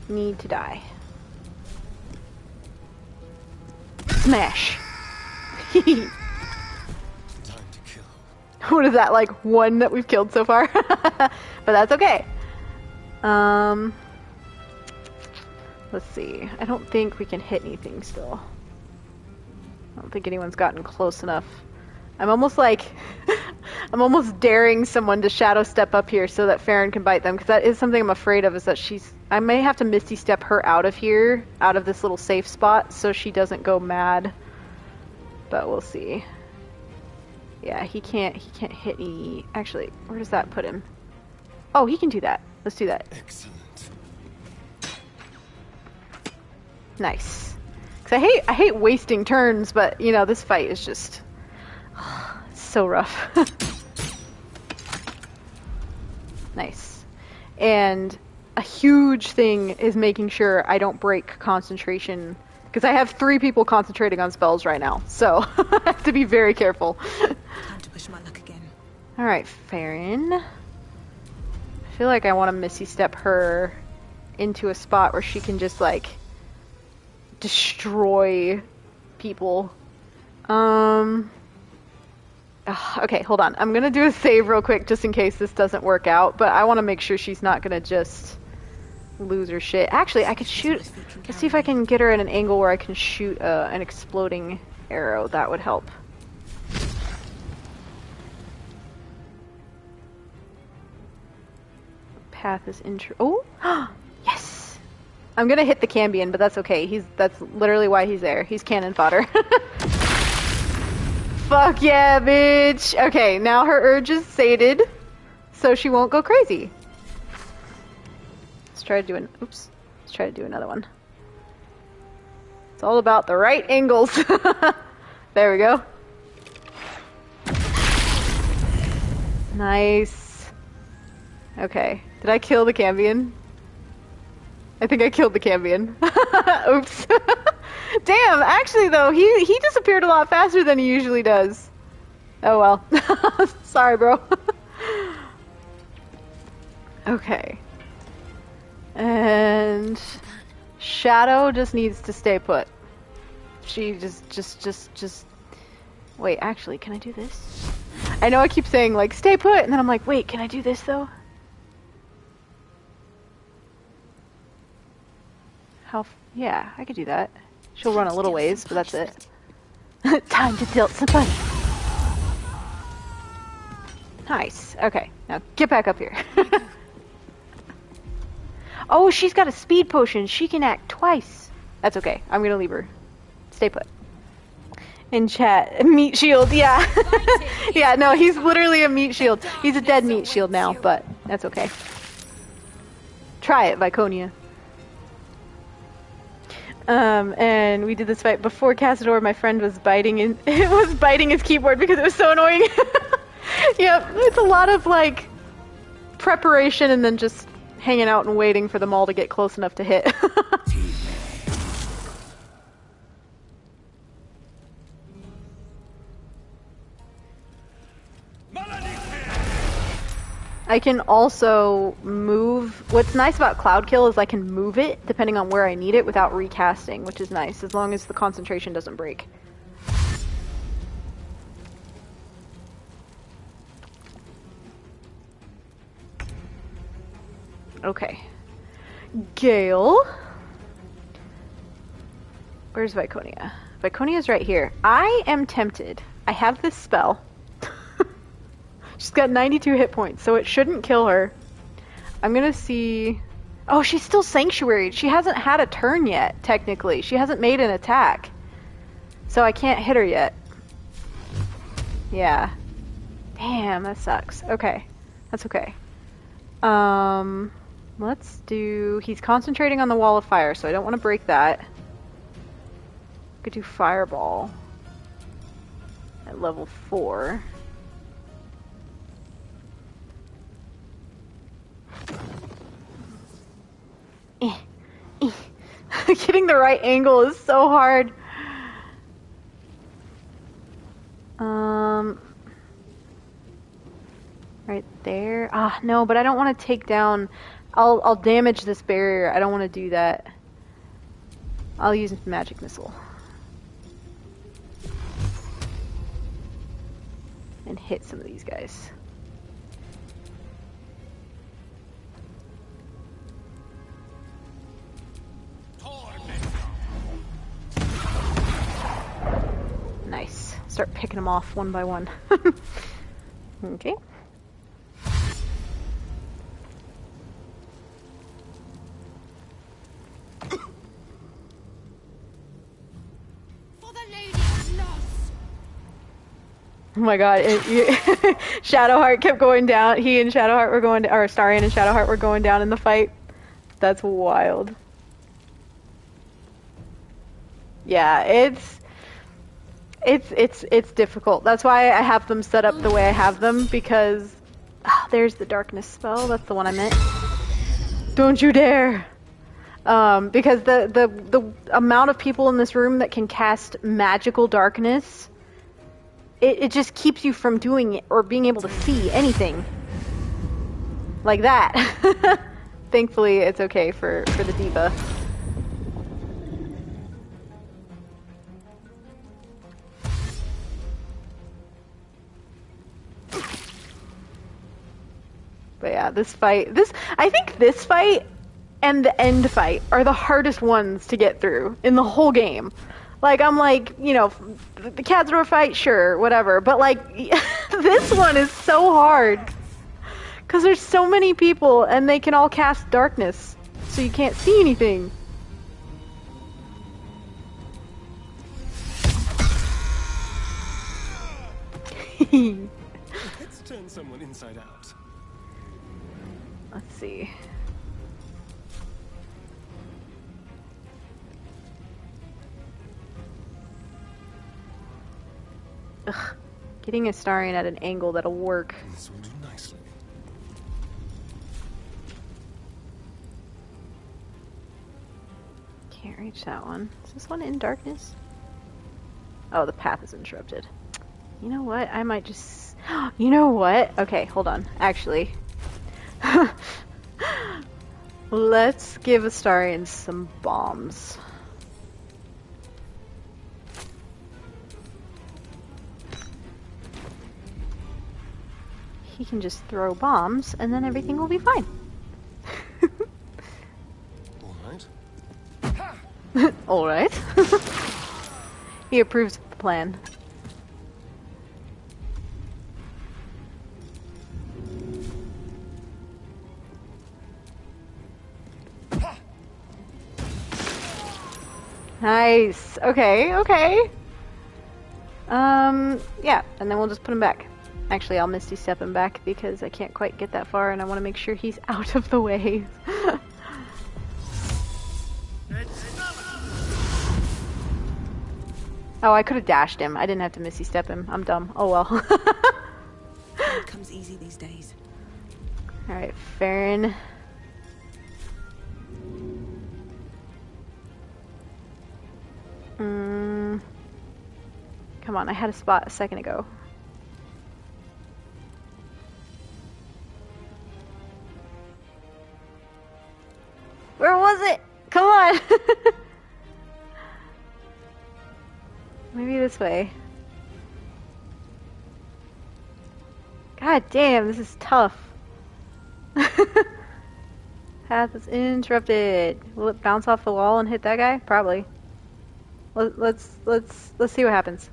Speaker 1: need to die. Smash.
Speaker 8: Time to kill.
Speaker 1: What is that, like one that we've killed so far? But that's okay. Let's see. I don't think we can hit anything still. I don't think anyone's gotten close enough. I'm almost like, I'm almost daring someone to shadow step up here so that Farron can bite them, because that is something I'm afraid of, is that I may have to Misty Step her out of here, out of this little safe spot, so she doesn't go mad. But we'll see. Yeah, he can't hit me. Actually, where does that put him? Oh, he can do that. Let's do that.
Speaker 8: Excellent.
Speaker 1: Nice. Because I hate wasting turns, but, you know, this fight is just... so rough. Nice. And a huge thing is making sure I don't break concentration, because I have 3 people concentrating on spells right now, so I have to be very careful.
Speaker 6: Time to push my luck again.
Speaker 1: Alright, Farron. I feel like I want to Misty Step her into a spot where she can just, like, destroy people. Okay, hold on. I'm gonna do a save real quick just in case this doesn't work out, but I want to make sure she's not gonna just lose her shit. Actually, I could shoot... Let's see if I can get her at an angle where I can shoot an exploding arrow. That would help. Path is Oh! Yes! I'm gonna hit the Cambion, but that's okay. That's literally why he's there. He's cannon fodder. Fuck yeah, bitch! Okay, now her urge is sated, so she won't go crazy. Let's try to do Let's try to do another one. It's all about the right angles. There we go. Nice. Okay. Did I kill the Cambion? I think I killed the Cambion. Oops. Damn, actually though, he disappeared a lot faster than he usually does. Oh well. Sorry, bro. Okay. And Shadow just needs to stay put. She just wait, actually, can I do this? I know I keep saying like stay put, and then I'm like, wait, can I do this though? Yeah, I could do that. She'll run a little ways, but that's it. Time to tilt some punch. Nice. Okay, now get back up here. Oh, she's got a speed potion. She can act twice. That's okay. I'm gonna leave her. Stay put. In chat, meat shield. Yeah. Yeah, no, he's literally a meat shield. He's a dead meat shield now, but that's okay. Try it, Viconia. And we did this fight before Cassador. My friend was biting his keyboard because it was so annoying. Yep, it's a lot of like preparation and then just hanging out and waiting for them all to get close enough to hit. I can also move. What's nice about Cloud Kill is I can move it depending on where I need it without recasting, which is nice, as long as the concentration doesn't break. Okay. Gale. Where's Viconia? Viconia's right here. I am tempted. I have this spell. She's got 92 hit points, so it shouldn't kill her. I'm gonna see... Oh, she's still sanctuaried. She hasn't had a turn yet, technically. She hasn't made an attack. So I can't hit her yet. Yeah. Damn, that sucks. Okay. That's okay. Let's do... He's concentrating on the wall of fire, so I don't want to break that. Could do Fireball at level 4. Getting the right angle is so hard. Right there. Ah, no, but I don't want to take down... I'll damage this barrier. I don't want to do that. I'll use Magic Missile. And hit some of these guys. Nice. Start picking them off one by one. Okay. Oh my god, Shadowheart kept going down. He and Shadowheart were going, or Astarion and Shadowheart were going down in the fight. That's wild. Yeah, it's difficult. That's why I have them set up the way I have them, because there's the darkness spell. That's the one I meant. Don't you dare! Because the amount of people in this room that can cast magical darkness, it just keeps you from doing it or being able to see anything like that. Thankfully, it's okay for the diva. But yeah, I think this fight and the end fight are the hardest ones to get through in the whole game. Like, I'm like, you know, the Khazor fight, sure, whatever. But, like, this one is so hard. Because there's so many people, and they can all cast darkness. So you can't see anything.
Speaker 8: Let's turn someone inside out.
Speaker 1: Let's see. Ugh. Getting Astarion at an angle that'll work.
Speaker 8: This will do nicely.
Speaker 1: Can't reach that one. Is this one in darkness? Oh, the path is interrupted. You know what? I might just... You know what? Okay, hold on. Actually. Let's give Astarion some bombs. He can just throw bombs, and then everything will be fine.
Speaker 8: Alright.
Speaker 1: Alright. He approves of the plan. Nice. Okay, okay. Yeah, and then we'll just put him back. Actually, I'll Misty Step him back because I can't quite get that far and I want to make sure he's out of the way. Oh, I could have dashed him. I didn't have to Misty Step him. I'm dumb. Oh well.
Speaker 10: It comes easy these days.
Speaker 1: Alright, Farron. Come on, I had a spot a second ago. Where was it? Come on! Maybe this way. God damn, this is tough. Path is interrupted. Will it bounce off the wall and hit that guy? Probably. Let's see what happens.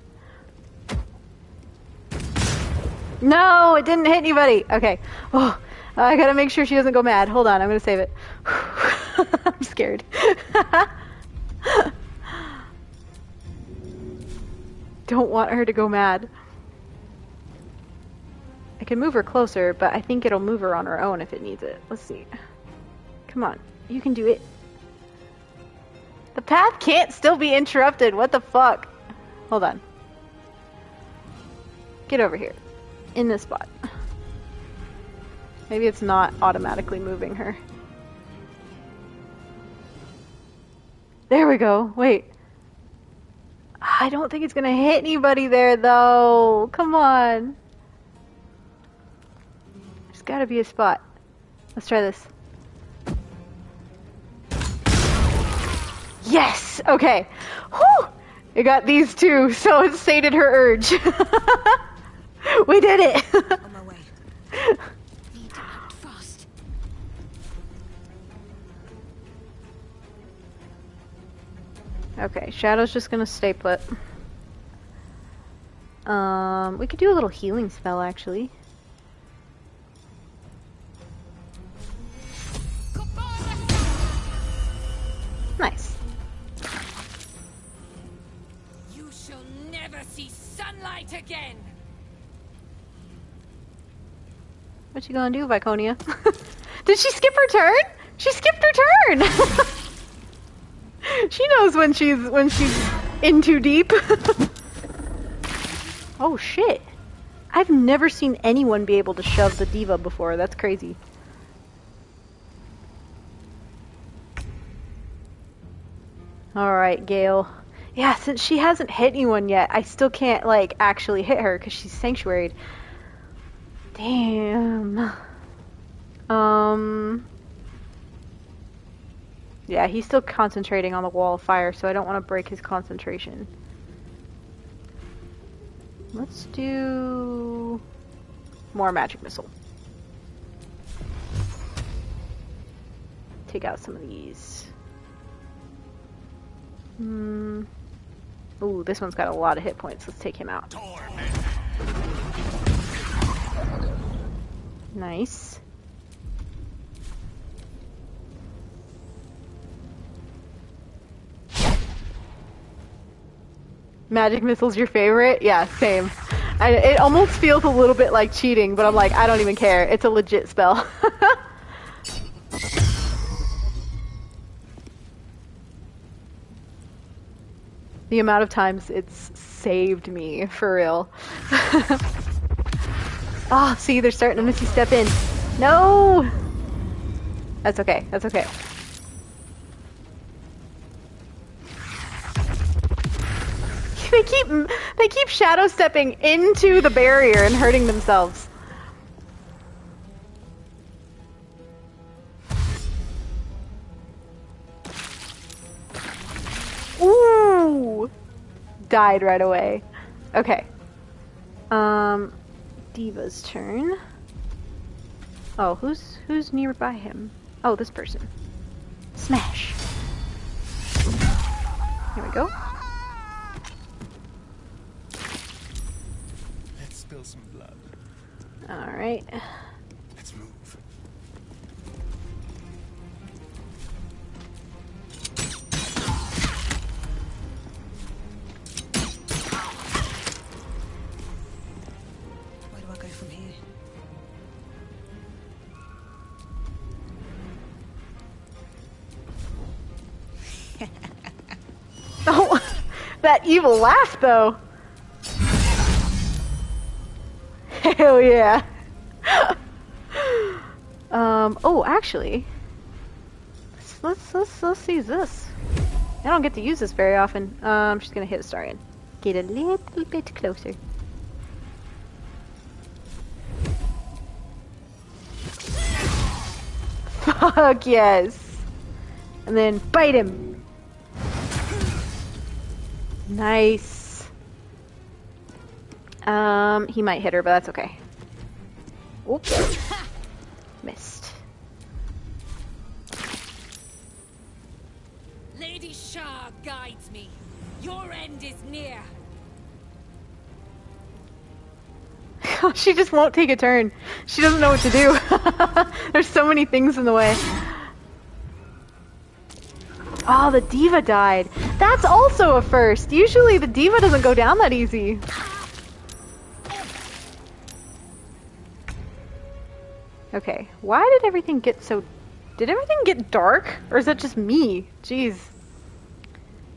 Speaker 1: No, it didn't hit anybody. Okay. Oh, I gotta make sure she doesn't go mad. Hold on, I'm gonna save it. I'm scared. Don't want her to go mad. I can move her closer, but I think it'll move her on her own if it needs it. Let's see. Come on, you can do it. The path can't still be interrupted. What the fuck? Hold on. Get over here. In this spot. Maybe it's not automatically moving her. There we go. Wait. I don't think it's gonna hit anybody there though. Come on. There's gotta be a spot. Let's try this. Yes! Okay. Whew! It got these two, so it sated her urge. We did it!
Speaker 10: On my way.
Speaker 3: Need to act fast.
Speaker 1: Okay, Shadow's just gonna stay put. We could do a little healing spell actually. Nice.
Speaker 5: You shall never see sunlight again.
Speaker 1: What you gonna do, Viconia? Did she skip her turn? She skipped her turn! She knows when she's in too deep. Oh shit. I've never seen anyone be able to shove the diva before. That's crazy. Alright, Gale. Yeah, since she hasn't hit anyone yet, I still can't, like, actually hit her because she's sanctuaried. Damn. Yeah, he's still concentrating on the wall of fire, so I don't want to break his concentration. Let's do more magic missile. Take out some of these. Ooh, this one's got a lot of hit points. Let's take him out. Nice. Magic missile's your favorite? Yeah, same. It almost feels a little bit like cheating, but I'm like, I don't even care. It's a legit spell. The amount of times it's saved me, for real. Oh, see, they're starting to Misty Step in. No! That's okay, that's okay. They keep shadow stepping into the barrier and hurting themselves. Ooh! Died right away. Okay. Diva's turn. Oh, who's nearby him? Oh, this person. Smash. Here we go.
Speaker 8: Let's spill some blood.
Speaker 1: All right.
Speaker 8: Let's move.
Speaker 1: that evil laugh, though. Hell yeah. Oh, actually, let's use this. I don't get to use this very often. I'm just gonna hit Astarion. Get a little bit closer. Fuck yes. And then bite him. Nice. He might hit her, but that's okay. Oops. Missed.
Speaker 5: Lady Shah guides me. Your end is near.
Speaker 1: She just won't take a turn. She doesn't know what to do. There's so many things in the way. Oh, the diva died. That's also a first. Usually the diva doesn't go down that easy. Okay, why did everything get so... Did everything get dark? Or is that just me? Jeez.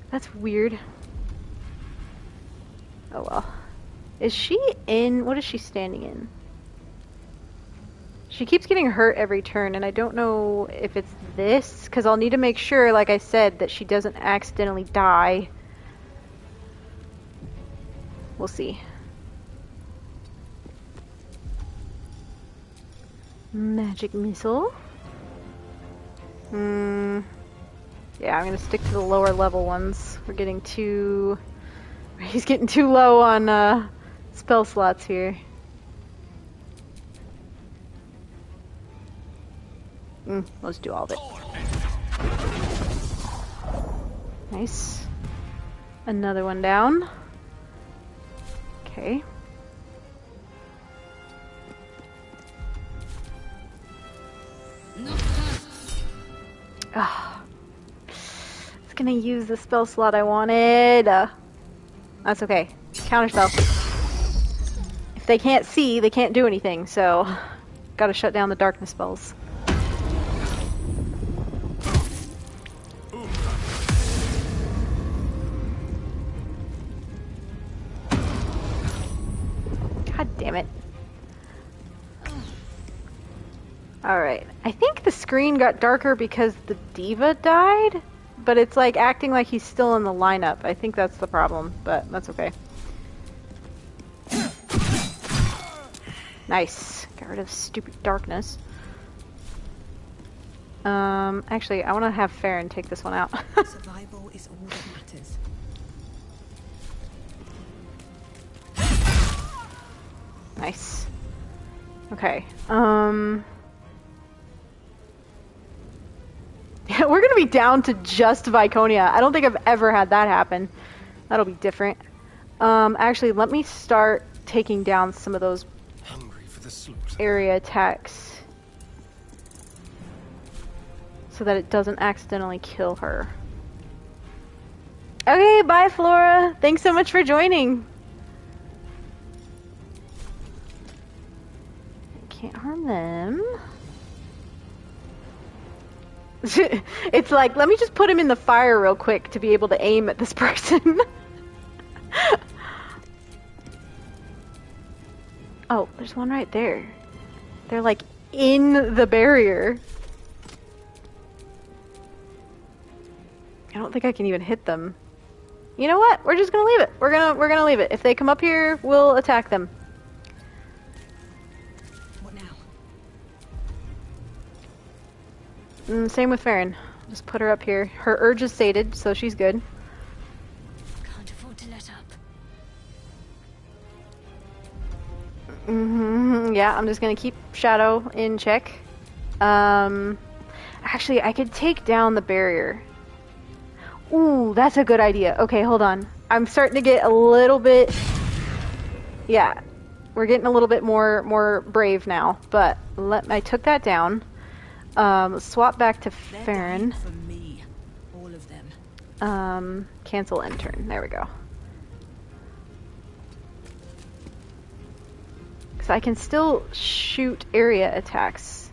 Speaker 1: That's weird. Oh well. Is she in... What is she standing in? She keeps getting hurt every turn, and I don't know if it's this, because I'll need to make sure, like I said, that she doesn't accidentally die. We'll see. Magic missile. Yeah, I'm gonna stick to the lower level ones. We're getting too... He's getting too low on spell slots here. Let's do all of it. Nice. Another one down. Okay. Ah. It's gonna use the spell slot I wanted. That's okay. Counterspell. If they can't see, they can't do anything, so gotta shut down the darkness spells. God damn it. Alright. I think the screen got darker because the diva died, but it's like acting like he's still in the lineup. I think that's the problem, but that's okay. Nice. Got rid of stupid darkness. Actually, I want to have Farron take this one out.
Speaker 10: Survival is all that matters.
Speaker 1: Nice. Okay. Yeah, we're gonna be down to just Viconia. I don't think I've ever had that happen. That'll be different. Actually, let me start taking down some of those area attacks so that it doesn't accidentally kill her. Okay, bye Flora. Thanks so much for joining. Can't harm them. It's like, let me just put him in the fire real quick to be able to aim at this person. Oh, there's one right there. They're like in the barrier. I don't think I can even hit them. You know what? We're just gonna leave it. We're gonna leave it. If they come up here, we'll attack them.
Speaker 10: What
Speaker 1: now? Same with Farron. Just put her up here. Her urge is sated, so she's good.
Speaker 3: Can't afford to let up.
Speaker 1: Yeah, I'm just gonna keep Shadow in check. Actually, I could take down the barrier. Ooh, that's a good idea. Okay, hold on. I'm starting to get a little bit... Yeah, we're getting a little bit more brave now. But I took that down. Let's swap back to Farron.
Speaker 10: For me, all of them.
Speaker 1: Cancel end turn. There we go. Because I can still shoot area attacks.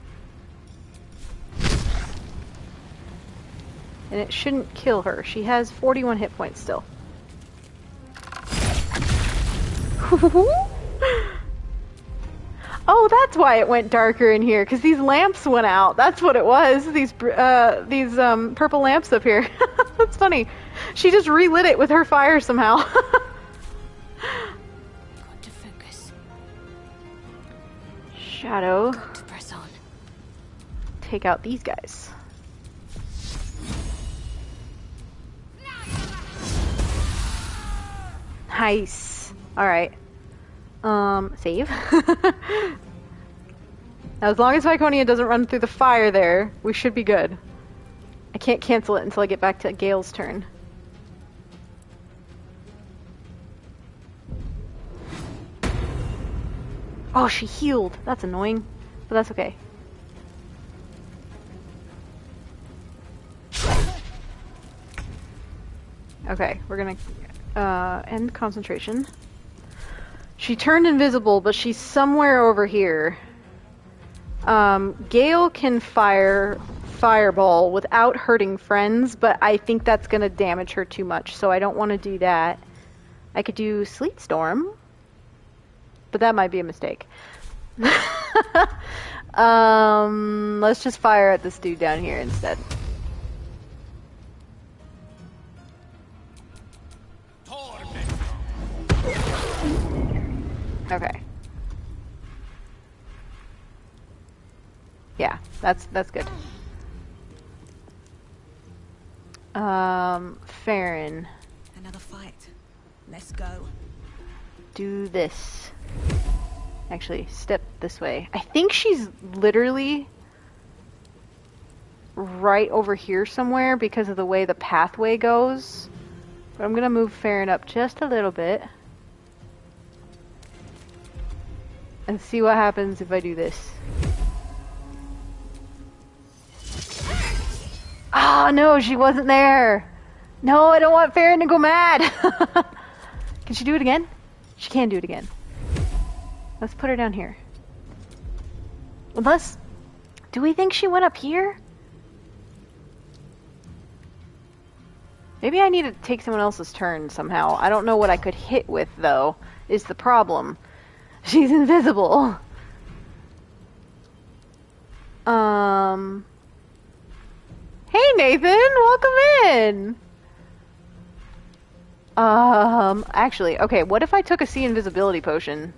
Speaker 1: And it shouldn't kill her. She has 41 hit points still. Oh, that's why it went darker in here, because these lamps went out. That's what it was. These purple lamps up here. That's funny. She just relit it with her fire somehow.
Speaker 10: Got to focus.
Speaker 1: Shadow.
Speaker 10: Got to press on.
Speaker 1: Take out these guys. Nice. Alright. Save. Now, as long as Viconia doesn't run through the fire there, we should be good. I can't cancel it until I get back to Gale's turn. Oh, she healed. That's annoying, but that's okay. Okay, we're gonna end concentration. She turned invisible, but she's somewhere over here. Gale can fire Fireball without hurting friends, but I think that's gonna damage her too much, so I don't want to do that. I could do Sleet Storm, but that might be a mistake. Let's just fire at this dude down here instead. Okay. Yeah, that's good. Farron.
Speaker 10: Another fight. Let's go.
Speaker 1: Do this. Actually, step this way. I think she's literally right over here somewhere because of the way the pathway goes. But I'm gonna move Farron up just a little bit. And see what happens if I do this. Oh no, she wasn't there! No, I don't want Farron to go mad! Can she do it again? She can do it again. Let's put her down here. Unless... Do we think she went up here? Maybe I need to take someone else's turn somehow. I don't know what I could hit with, though, is the problem. She's invisible. Hey Nathan, welcome in. Actually, okay, what if I took a sea invisibility potion?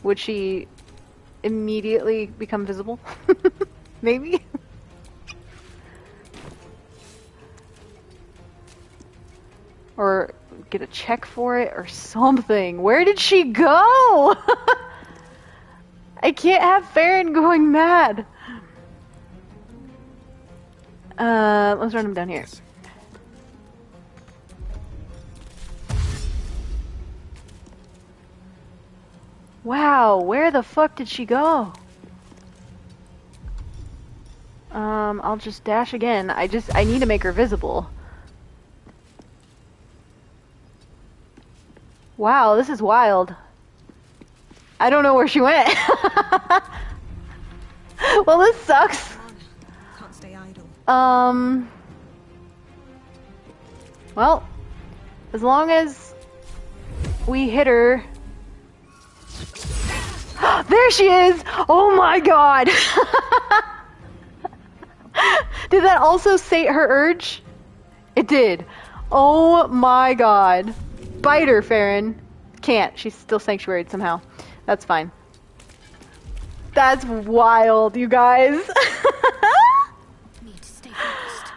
Speaker 1: Would she immediately become visible? Maybe? Or get a check for it or something. Where did she go? I can't have Farron going mad. Let's run him down here. Wow, where the fuck did she go? I'll just dash again. I need to make her visible. Wow, this is wild. I don't know where she went. Well, this sucks.
Speaker 10: Can't stay idle.
Speaker 1: Well, as long as we hit her. There she is! Oh my god! Did that also sate her urge? It did. Oh my god. Bite her, Farron. Can't. She's still sanctuaried somehow. That's fine. That's wild, you guys.
Speaker 3: Need to stay focused.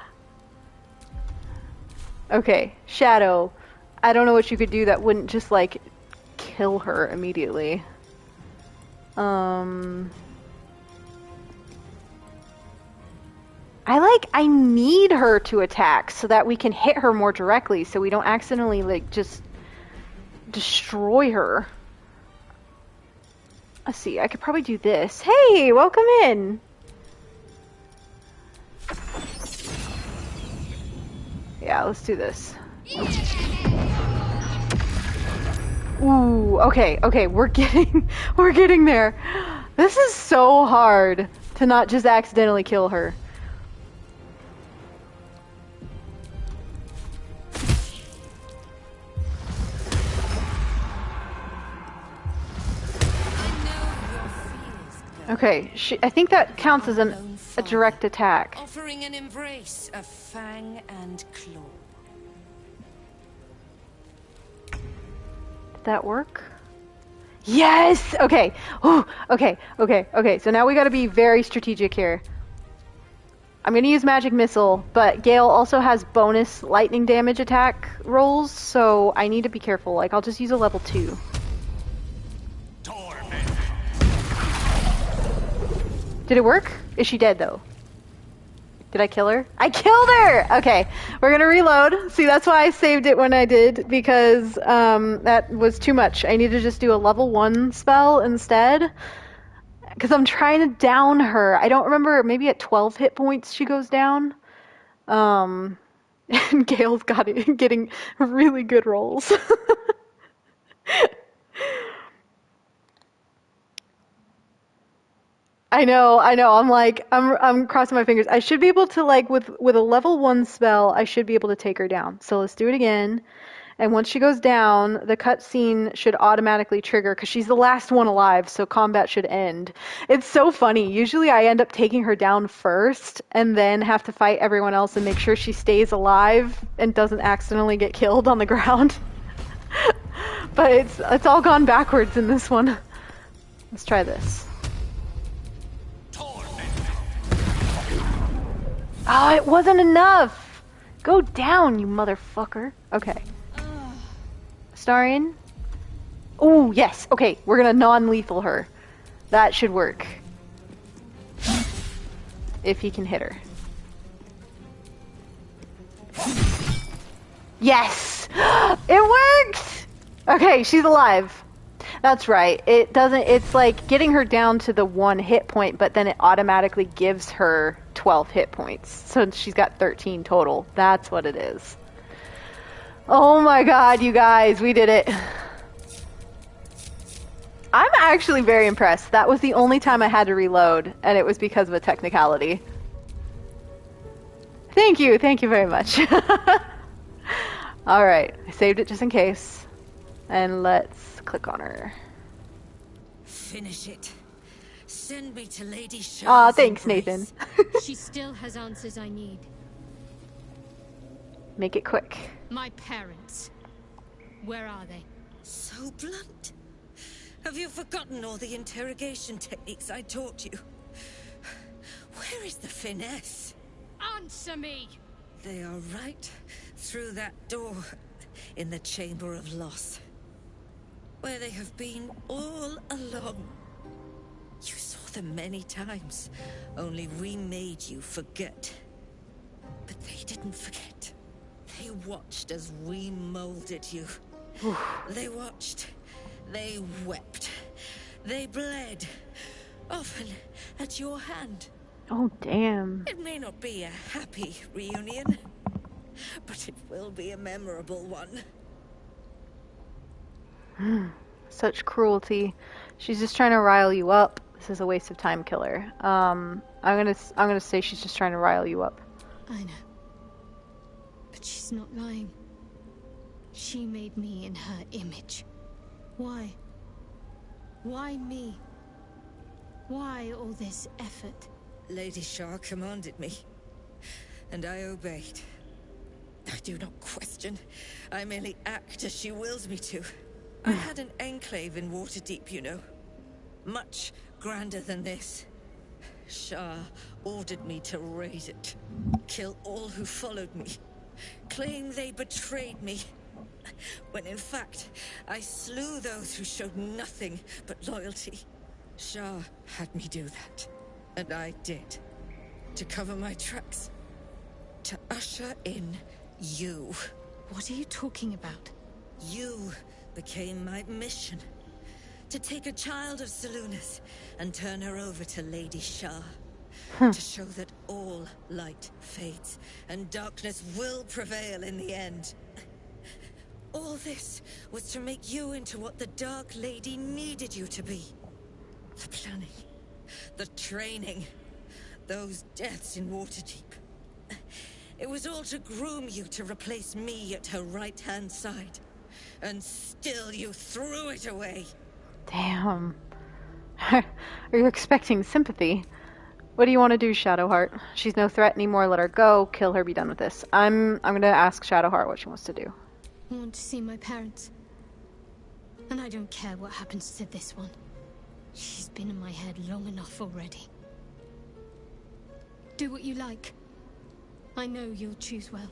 Speaker 1: Okay, Shadow. I don't know what you could do that wouldn't just, like, kill her immediately. I need her to attack so that we can hit her more directly so we don't accidentally, like, just destroy her. Let's see, I could probably do this. Hey, welcome in! Yeah, let's do this. Ooh, okay, we're getting there. This is so hard to not just accidentally kill her. Okay, I think that counts as a direct attack.
Speaker 5: Offering an embrace of fang and claw.
Speaker 1: Did that work? Yes! Okay. Ooh, okay. So now we gotta be very strategic here. I'm gonna use Magic Missile, but Gale also has bonus lightning damage attack rolls, so I need to be careful. Like, I'll just use a level 2. Did it work? Is she dead, though? Did I kill her? I killed her! Okay, we're gonna reload. See, that's why I saved it when I did, because that was too much. I need to just do a level 1 spell instead. Because I'm trying to down her. I don't remember, maybe at 12 hit points she goes down. And Gale's getting really good rolls. I know. I'm crossing my fingers. I should be able to, like, with a level 1 spell, I should be able to take her down. So let's do it again. And once she goes down, the cutscene should automatically trigger, because she's the last one alive, so combat should end. It's so funny. Usually I end up taking her down first, and then have to fight everyone else and make sure she stays alive and doesn't accidentally get killed on the ground. But it's all gone backwards in this one. Let's try this. Oh, it wasn't enough! Go down, you motherfucker. Okay. Astarion? Oh, yes. Okay, we're gonna non-lethal her. That should work. If he can hit her. Yes! It worked! Okay, she's alive. That's right. It's like getting her down to the 1 hit point, but then it automatically gives her 12 hit points. So she's got 13 total. That's what it is. Oh my god, you guys, we did it. I'm actually very impressed. That was the only time I had to reload, and it was because of a technicality. Thank you very much. Alright, I saved it just in case. And let's click on her.
Speaker 10: Finish it. Send me to Lady Shaw's
Speaker 1: Aw, thanks,
Speaker 10: embrace.
Speaker 1: Nathan.
Speaker 3: She still has answers I need.
Speaker 1: Make it quick.
Speaker 3: My parents. Where are they?
Speaker 10: So blunt. Have you forgotten all the interrogation techniques I taught you? Where is the finesse?
Speaker 3: Answer me!
Speaker 10: They are right through that door in the Chamber of Loss. Where they have been all along. You saw them many times, only we made you forget. But they didn't forget. They watched as we molded you. They watched. They wept. They bled. Often at your hand.
Speaker 1: Oh, damn.
Speaker 10: It may not be a happy reunion, but it will be a memorable one.
Speaker 1: Such cruelty. She's just trying to rile you up. This is a waste of time, killer. I'm gonna say she's just trying to rile you up.
Speaker 3: I know. But she's not lying. She made me in her image. Why? Why me? Why all this effort?
Speaker 10: Lady Shah commanded me, and I obeyed. I do not question. I merely act as she wills me to. I had an enclave in Waterdeep, you know. Much grander than this. Shah ordered me to raid it. Kill all who followed me. Claim they betrayed me. When in fact, I slew those who showed nothing but loyalty. Shah had me do that. And I did. To cover my tracks. To usher in you.
Speaker 3: What are you talking about?
Speaker 10: You became my mission. To take a child of Selûne's and turn her over to Lady Shah. To show that all light fades and darkness will prevail in the end. All this was to make you into what the Dark Lady needed you to be. The planning. The training. Those deaths in Waterdeep. It was all to groom you to replace me at her right-hand side. And still you threw it away.
Speaker 1: Damn. I Or you're expecting sympathy. What do you want to do, Shadowheart? She's no threat anymore. Let her go. Kill her. Be done with this. I'm gonna ask Shadowheart what she wants to do.
Speaker 3: I want to see my parents. And I don't care what happens to this one. She's been in my head long enough already. Do what you like. I know you'll choose well.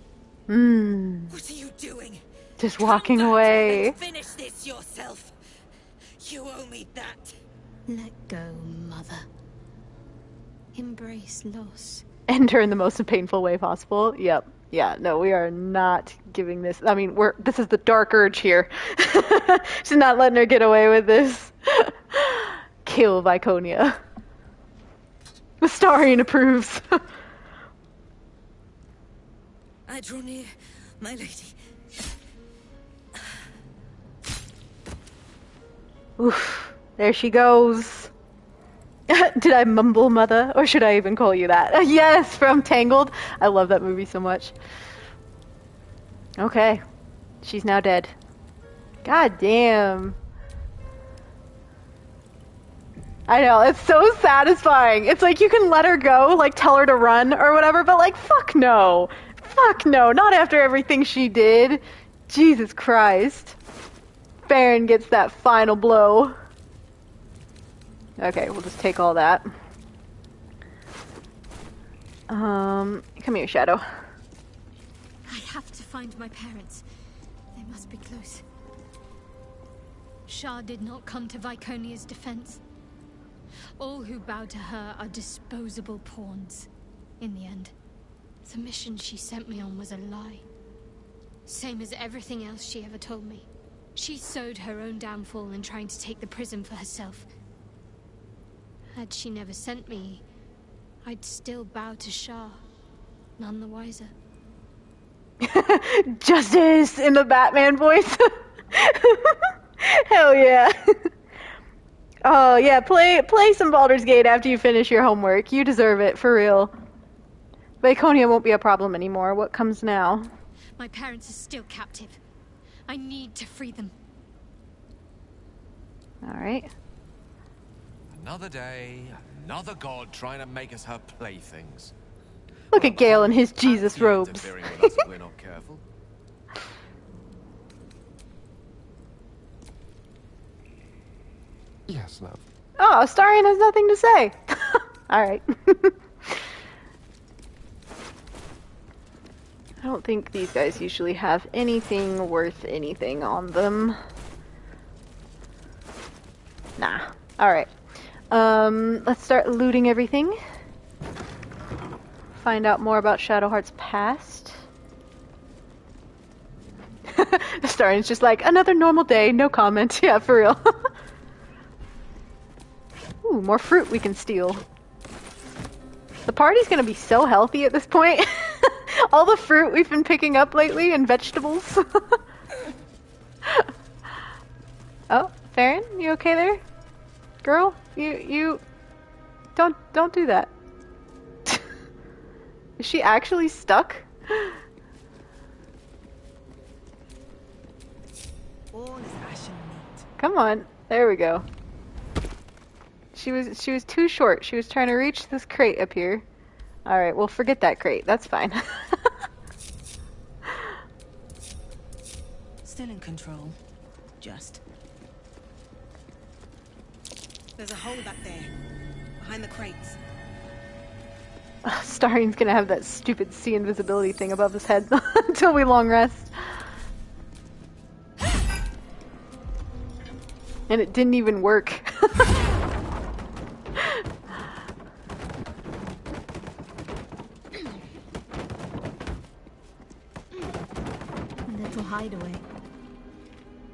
Speaker 10: What are you doing?
Speaker 1: Just walking away.
Speaker 10: And finish this yourself. You owe me that.
Speaker 3: Let go, Mother. Embrace loss.
Speaker 1: End her in the most painful way possible. Yep. Yeah, no, we are not giving this. I mean, this is the dark urge here. She's not letting her get away with this. Kill Viconia. Astarion approves.
Speaker 10: I draw near, my lady.
Speaker 1: Oof. There she goes. Did I mumble, Mother? Or should I even call you that? Yes, from Tangled. I love that movie so much. Okay. She's now dead. God damn. I know, it's so satisfying. It's like you can let her go, like tell her to run or whatever, but like, fuck no. Fuck no, not after everything she did. Jesus Christ. Farron gets that final blow. Okay, we'll just take all that. Come here, Shadow.
Speaker 3: I have to find my parents. They must be close. Shah did not come to Viconia's defense. All who bow to her are disposable pawns. In the end, the mission she sent me on was a lie. Same as everything else she ever told me. She sowed her own downfall in trying to take the prism for herself. Had she never sent me, I'd still bow to Shah, none the wiser.
Speaker 1: Justice in the Batman voice. Hell yeah. Oh yeah, play some Baldur's Gate after you finish your homework. You deserve it, for real. Viconia won't be a problem anymore. What comes now?
Speaker 3: My parents are still captive. I need to free them.
Speaker 1: Alright.
Speaker 2: Another day, another god trying to make us her playthings.
Speaker 1: Look at Gale in his Jesus robes.
Speaker 2: Interfering with us if we're not careful.
Speaker 8: Yes, love.
Speaker 1: Oh, Astarion has nothing to say. Alright. I don't think these guys usually have anything worth anything on them. Nah. Alright. Let's start looting everything. Find out more about Shadowheart's past. Astarion's just like, another normal day, no comment. Yeah, for real. Ooh, more fruit we can steal. The party's gonna be so healthy at this point. All the fruit we've been picking up lately and vegetables. Oh, Farron, you okay there? Girl, you don't do that. Is she actually stuck?
Speaker 10: All is ashen meat.
Speaker 1: Come on, there we go. She was too short. She was trying to reach this crate up here. Alright, well forget that crate. That's fine.
Speaker 10: Still in control. Just. There's a hole back there. Behind the crates.
Speaker 1: Starion's gonna have that stupid sea invisibility thing above his head until we long rest. And it didn't even work.
Speaker 3: A little hideaway.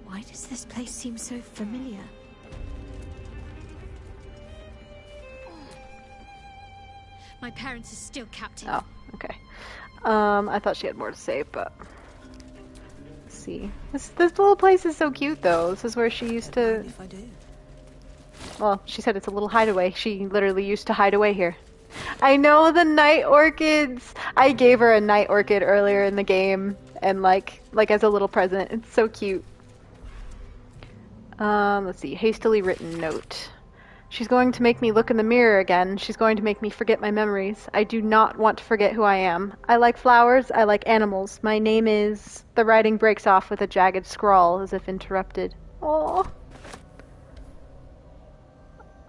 Speaker 3: Why does this place seem so familiar? My parents are still captive.
Speaker 1: Oh, okay. I thought she had more to say, but let's see. This little place is so cute, though. This is where she used to.
Speaker 10: If I do.
Speaker 1: Well, she said it's a little hideaway. She literally used to hide away here. I know the night orchids. I gave her a night orchid earlier in the game, and like as a little present. It's so cute. Let's see. Hastily written note. She's going to make me look in the mirror again. She's going to make me forget my memories. I do not want to forget who I am. I like flowers. I like animals. My name is... The writing breaks off with a jagged scrawl, as if interrupted. Oh.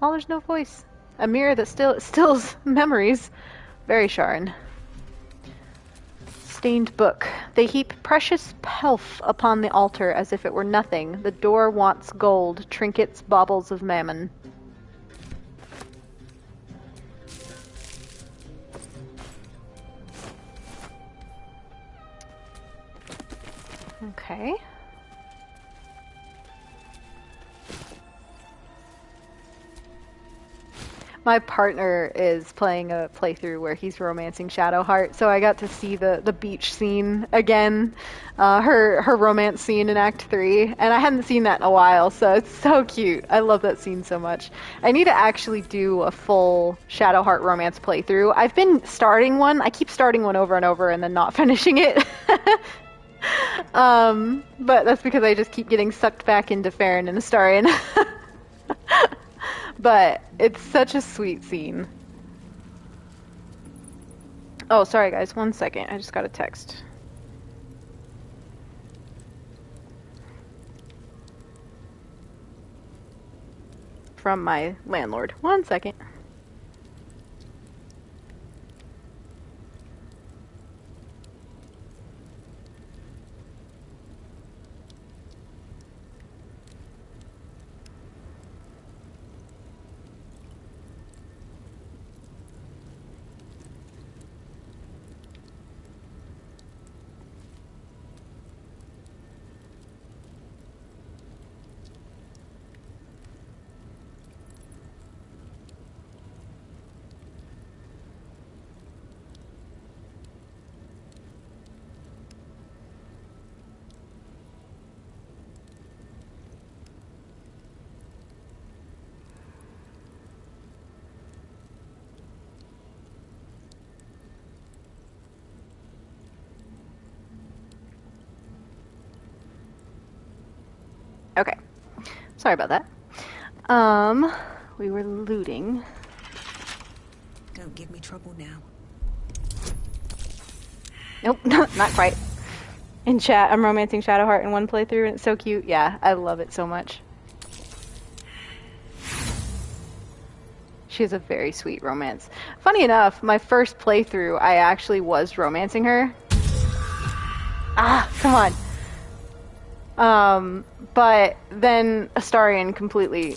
Speaker 1: Oh, there's no voice. A mirror that stills memories. Very Sharon. Stained book. They heap precious pelf upon the altar as if it were nothing. The door wants gold, trinkets, baubles of mammon. Okay. My partner is playing a playthrough where he's romancing Shadowheart, so I got to see the beach scene again, her romance scene in Act 3, and I hadn't seen that in a while, so it's so cute. I love that scene so much. I need to actually do a full Shadowheart romance playthrough. I've been starting one. I keep starting one over and over and then not finishing it. But that's because I just keep getting sucked back into Farron and Astarion. But it's such a sweet scene. Oh, sorry guys, 1 second. I just got a text. From my landlord. 1 second. Okay. Sorry about that. We were looting.
Speaker 6: Don't give me trouble now.
Speaker 1: Nope, not quite. In chat, I'm romancing Shadowheart in one playthrough, and it's so cute. Yeah, I love it so much. She has a very sweet romance. Funny enough, my first playthrough, I actually was romancing her. Ah, come on. But then Astarion completely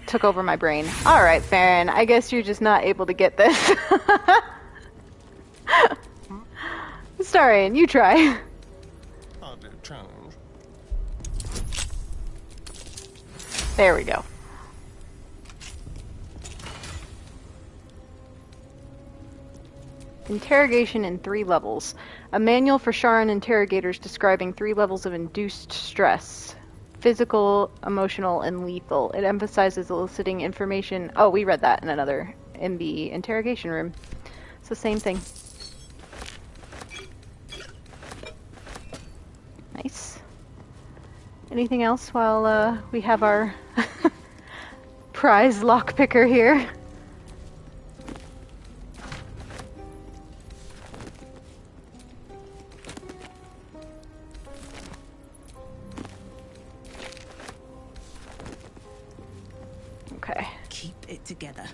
Speaker 1: took over my brain. Alright, Farron, I guess you're just not able to get this. Astarion, you try.
Speaker 8: I'll do challenge.
Speaker 1: There we go. Interrogation in 3 levels. A manual for Sharon interrogators describing 3 levels of induced stress. Physical, emotional, and lethal. It emphasizes eliciting information. Oh, we read that in the interrogation room. It's the same thing. Nice. Anything else while we have our prize lockpicker here? Okay.
Speaker 6: Keep it together.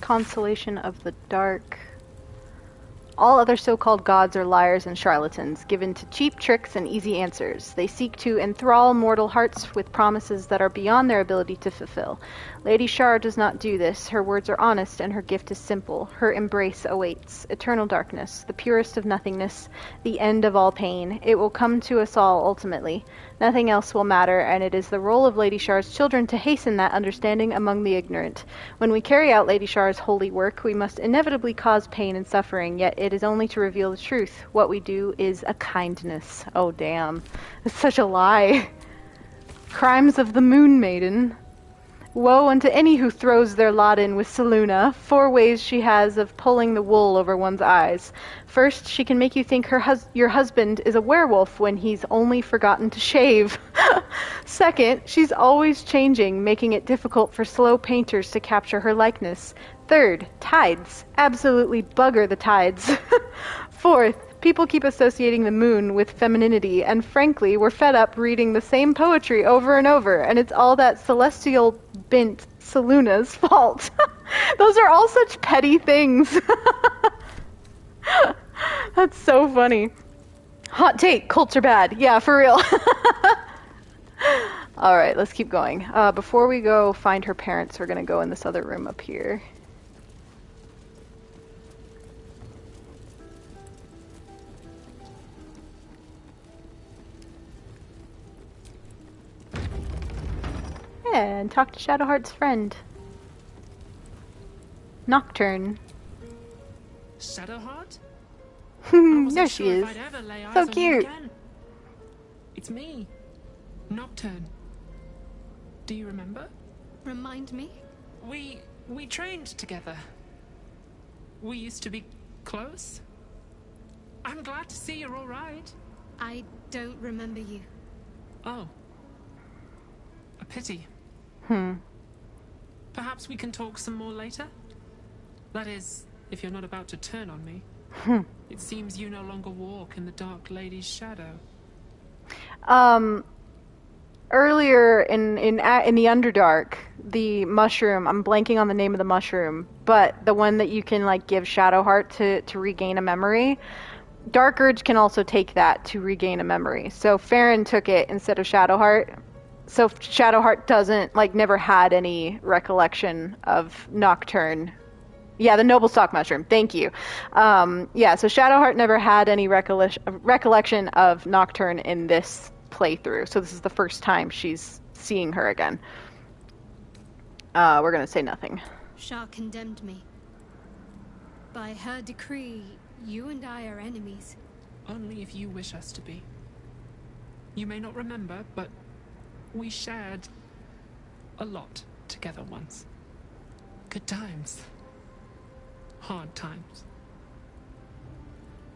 Speaker 1: Consolation of the Dark. All other so-called gods are liars and charlatans, given to cheap tricks and easy answers. They seek to enthrall mortal hearts with promises that are beyond their ability to fulfill. Lady Shar does not do this. Her words are honest and her gift is simple. Her embrace awaits. Eternal darkness, the purest of nothingness, the end of all pain. It will come to us all ultimately. Nothing else will matter, and it is the role of Lady Shar's children to hasten that understanding among the ignorant. When we carry out Lady Shar's holy work, we must inevitably cause pain and suffering, yet it is only to reveal the truth. What we do is a kindness. Oh, damn. It's such a lie. Crimes of the Moon Maiden. Woe unto any who throws their lot in with Selûne. 4 ways she has of pulling the wool over one's eyes. First, she can make you think your husband is a werewolf when he's only forgotten to shave. Second, she's always changing, making it difficult for slow painters to capture her likeness. Third, tides. Absolutely bugger the tides. Fourth, people keep associating the moon with femininity, and frankly, we're fed up reading the same poetry over and over, and it's all that celestial bint Selûne's fault. Those are all such petty things. That's so funny. Hot take, cults are bad. Yeah, for real. Alright, let's keep going. Before we go find her parents, we're gonna go in this other room up here. And talk to Shadowheart's friend. Nocturne.
Speaker 11: Shadowheart?
Speaker 1: There she is. So cute.
Speaker 11: It's me, Nocturne. Do you remember?
Speaker 3: Remind me?
Speaker 11: We trained together. We used to be close. I'm glad to see you're all right.
Speaker 3: I don't remember you.
Speaker 11: Oh. A pity. Perhaps we can talk some more later? That is, if you're not about to turn on me. It seems you no longer walk in the Dark Lady's shadow.
Speaker 1: Earlier in the Underdark, the mushroom, I'm blanking on the name of the mushroom, but the one that you can like give Shadowheart to regain a memory, Dark Urge can also take that to regain a memory. So Farron took it instead of Shadowheart. So Shadowheart doesn't, like, never had any recollection of Nocturne. Yeah, the Noble Stalk Mushroom. Thank you. Yeah, so Shadowheart never had any recollection of Nocturne in this playthrough. So this is the first time she's seeing her again. We're gonna say nothing.
Speaker 3: Shah condemned me. By her decree, you and I are enemies.
Speaker 11: Only if you wish us to be. You may not remember, but we shared a lot together once. Good times. Hard times.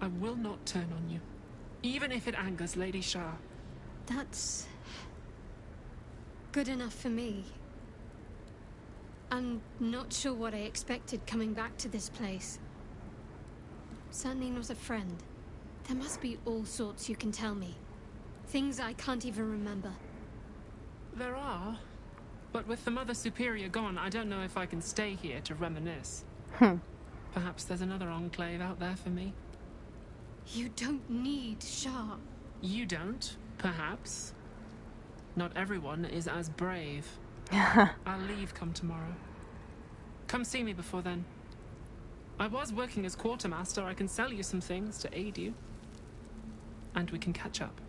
Speaker 11: I will not turn on you, even if it angers Lady Shah.
Speaker 3: That's good enough for me. I'm not sure what I expected coming back to this place. Certainly not a friend. There must be all sorts you can tell me. Things I can't even remember.
Speaker 11: There are, but with the Mother Superior gone, I don't know if I can stay here to reminisce. Perhaps there's another enclave out there for me.
Speaker 3: You don't need Shah.
Speaker 11: You don't, perhaps. Not everyone is as brave. I'll leave come tomorrow. Come see me before then. I was working as quartermaster. I can sell you some things to aid you. And we can catch up.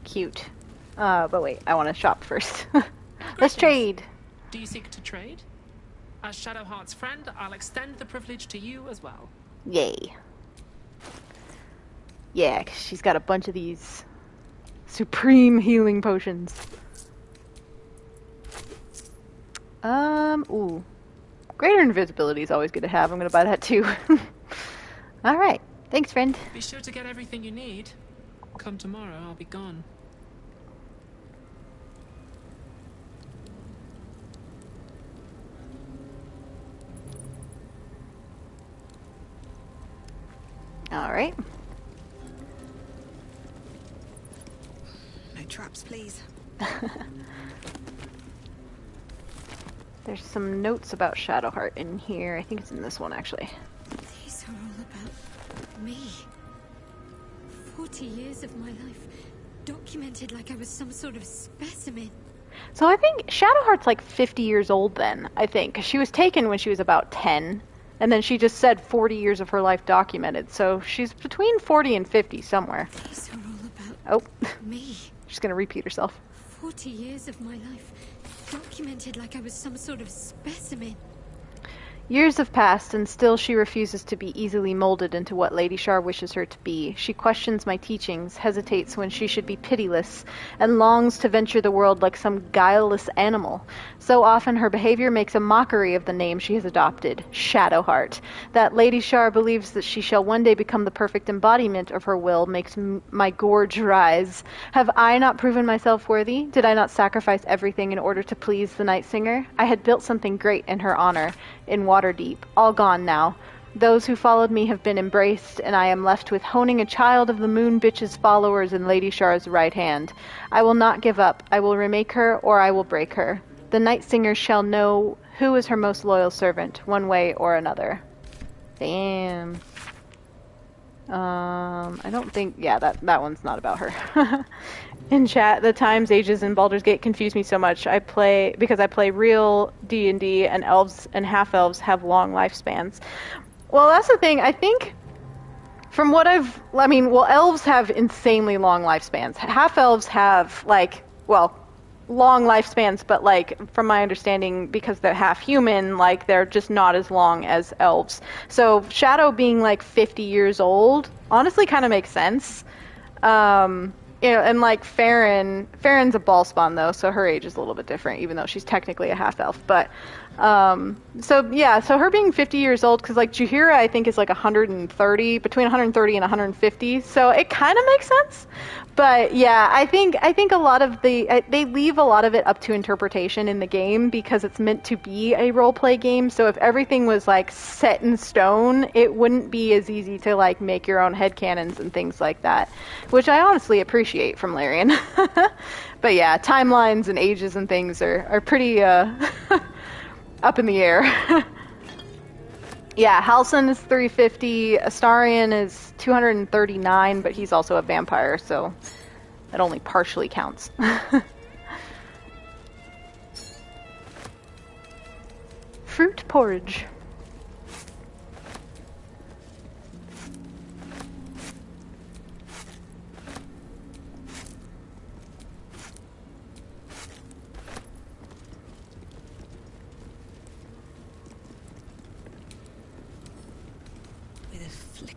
Speaker 1: Cute. But wait, I want to shop first. Let's trade.
Speaker 11: Do you seek to trade? As Shadowheart's friend, I'll extend the privilege to you as well.
Speaker 1: Yay. Yeah, 'cause she's got a bunch of these supreme healing potions. Ooh. Greater invisibility is always good to have. I'm gonna buy that too. Alright. Thanks, friend.
Speaker 11: Be sure to get everything you need. Come tomorrow, I'll be gone.
Speaker 1: Alright.
Speaker 10: No traps, please.
Speaker 1: There's some notes about Shadowheart in here. I think it's in this one, actually.
Speaker 3: These are all about me. 40 years of my life, documented like I was some sort of specimen.
Speaker 1: So I think Shadowheart's like 50 years old then, I think. 'Cause she was taken when she was about 10. And then she just said 40 years of her life documented. So she's between 40 and 50 somewhere.
Speaker 3: These are all about me.
Speaker 1: She's going to repeat herself.
Speaker 3: 40 years of my life, documented like I was some sort of specimen.
Speaker 1: Years have passed, and still she refuses to be easily molded into what Lady Shar wishes her to be. She questions my teachings, hesitates when she should be pitiless, and longs to venture the world like some guileless animal. So often her behavior makes a mockery of the name she has adopted, Shadowheart. That Lady Shar believes that she shall one day become the perfect embodiment of her will makes my gorge rise. Have I not proven myself worthy? Did I not sacrifice everything in order to please the Night Singer? I had built something great in her honor, in Waterdeep, all gone now. Those who followed me have been embraced, and I am left with honing a child of the Moon Bitch's followers in Lady Shar's right hand. I will not give up. I will remake her, or I will break her. The Night Singer shall know who is her most loyal servant, one way or another. Damn. I don't think... Yeah, that one's not about her. In chat, the times, ages, in Baldur's Gate confuse me so much. Because I play real D&D, and elves and half-elves have long lifespans. Well, that's the thing. I think, from what elves have insanely long lifespans. Half-elves have, long lifespans, but, from my understanding, because they're half-human, they're just not as long as elves. So, Shadow being, 50 years old, honestly kind of makes sense. And Farron's a ball spawn though, so her age is a little bit different, even though she's technically a half elf. But so her being 50 years old, because Jaheira I think is 130, between 130 and 150, so it kind of makes sense. But yeah, I think a lot of they leave a lot of it up to interpretation in the game, because it's meant to be a role play game. So if everything was set in stone, it wouldn't be as easy to make your own headcanons and things like that, which I honestly appreciate from Larian. But yeah, timelines and ages and things are pretty up in the air. Yeah, Halsin is 350, Astarion is 239, but he's also a vampire, so that only partially counts. Fruit porridge.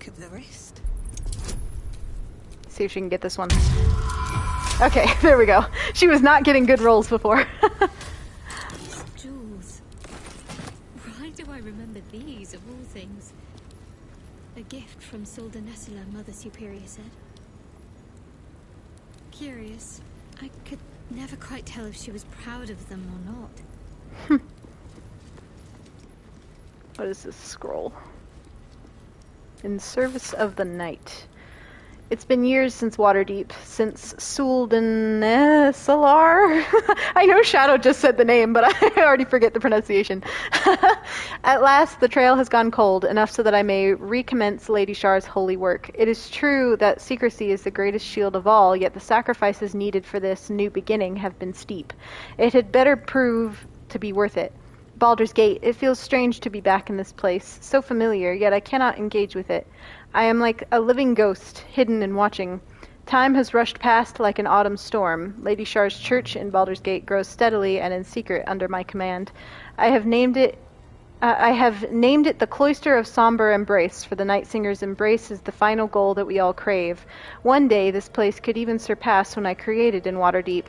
Speaker 10: Of the wrist.
Speaker 1: See if she can get this one. Okay, there we go. She was not getting good rolls before.
Speaker 3: Jewels. Why do I remember these of all things? A gift from Solda Nessula, Mother Superior said. Curious. I could never quite tell if she was proud of them or not.
Speaker 1: What is this scroll? In service of the night. It's been years since Waterdeep, since Suldanesalar. I know Shadow just said the name, but I already forget the pronunciation. At last, the trail has gone cold, enough so that I may recommence Lady Shar's holy work. It is true that secrecy is the greatest shield of all, yet the sacrifices needed for this new beginning have been steep. It had better prove to be worth it. Baldur's Gate, it feels strange to be back in this place, so familiar, yet I cannot engage with it. I am like a living ghost, hidden and watching. Time has rushed past like an autumn storm. Lady Shar's church in Baldur's Gate grows steadily and in secret under my command. I have named it the Cloister of Somber Embrace, for the Night Singer's embrace is the final goal that we all crave. One day this place could even surpass when I created in Waterdeep.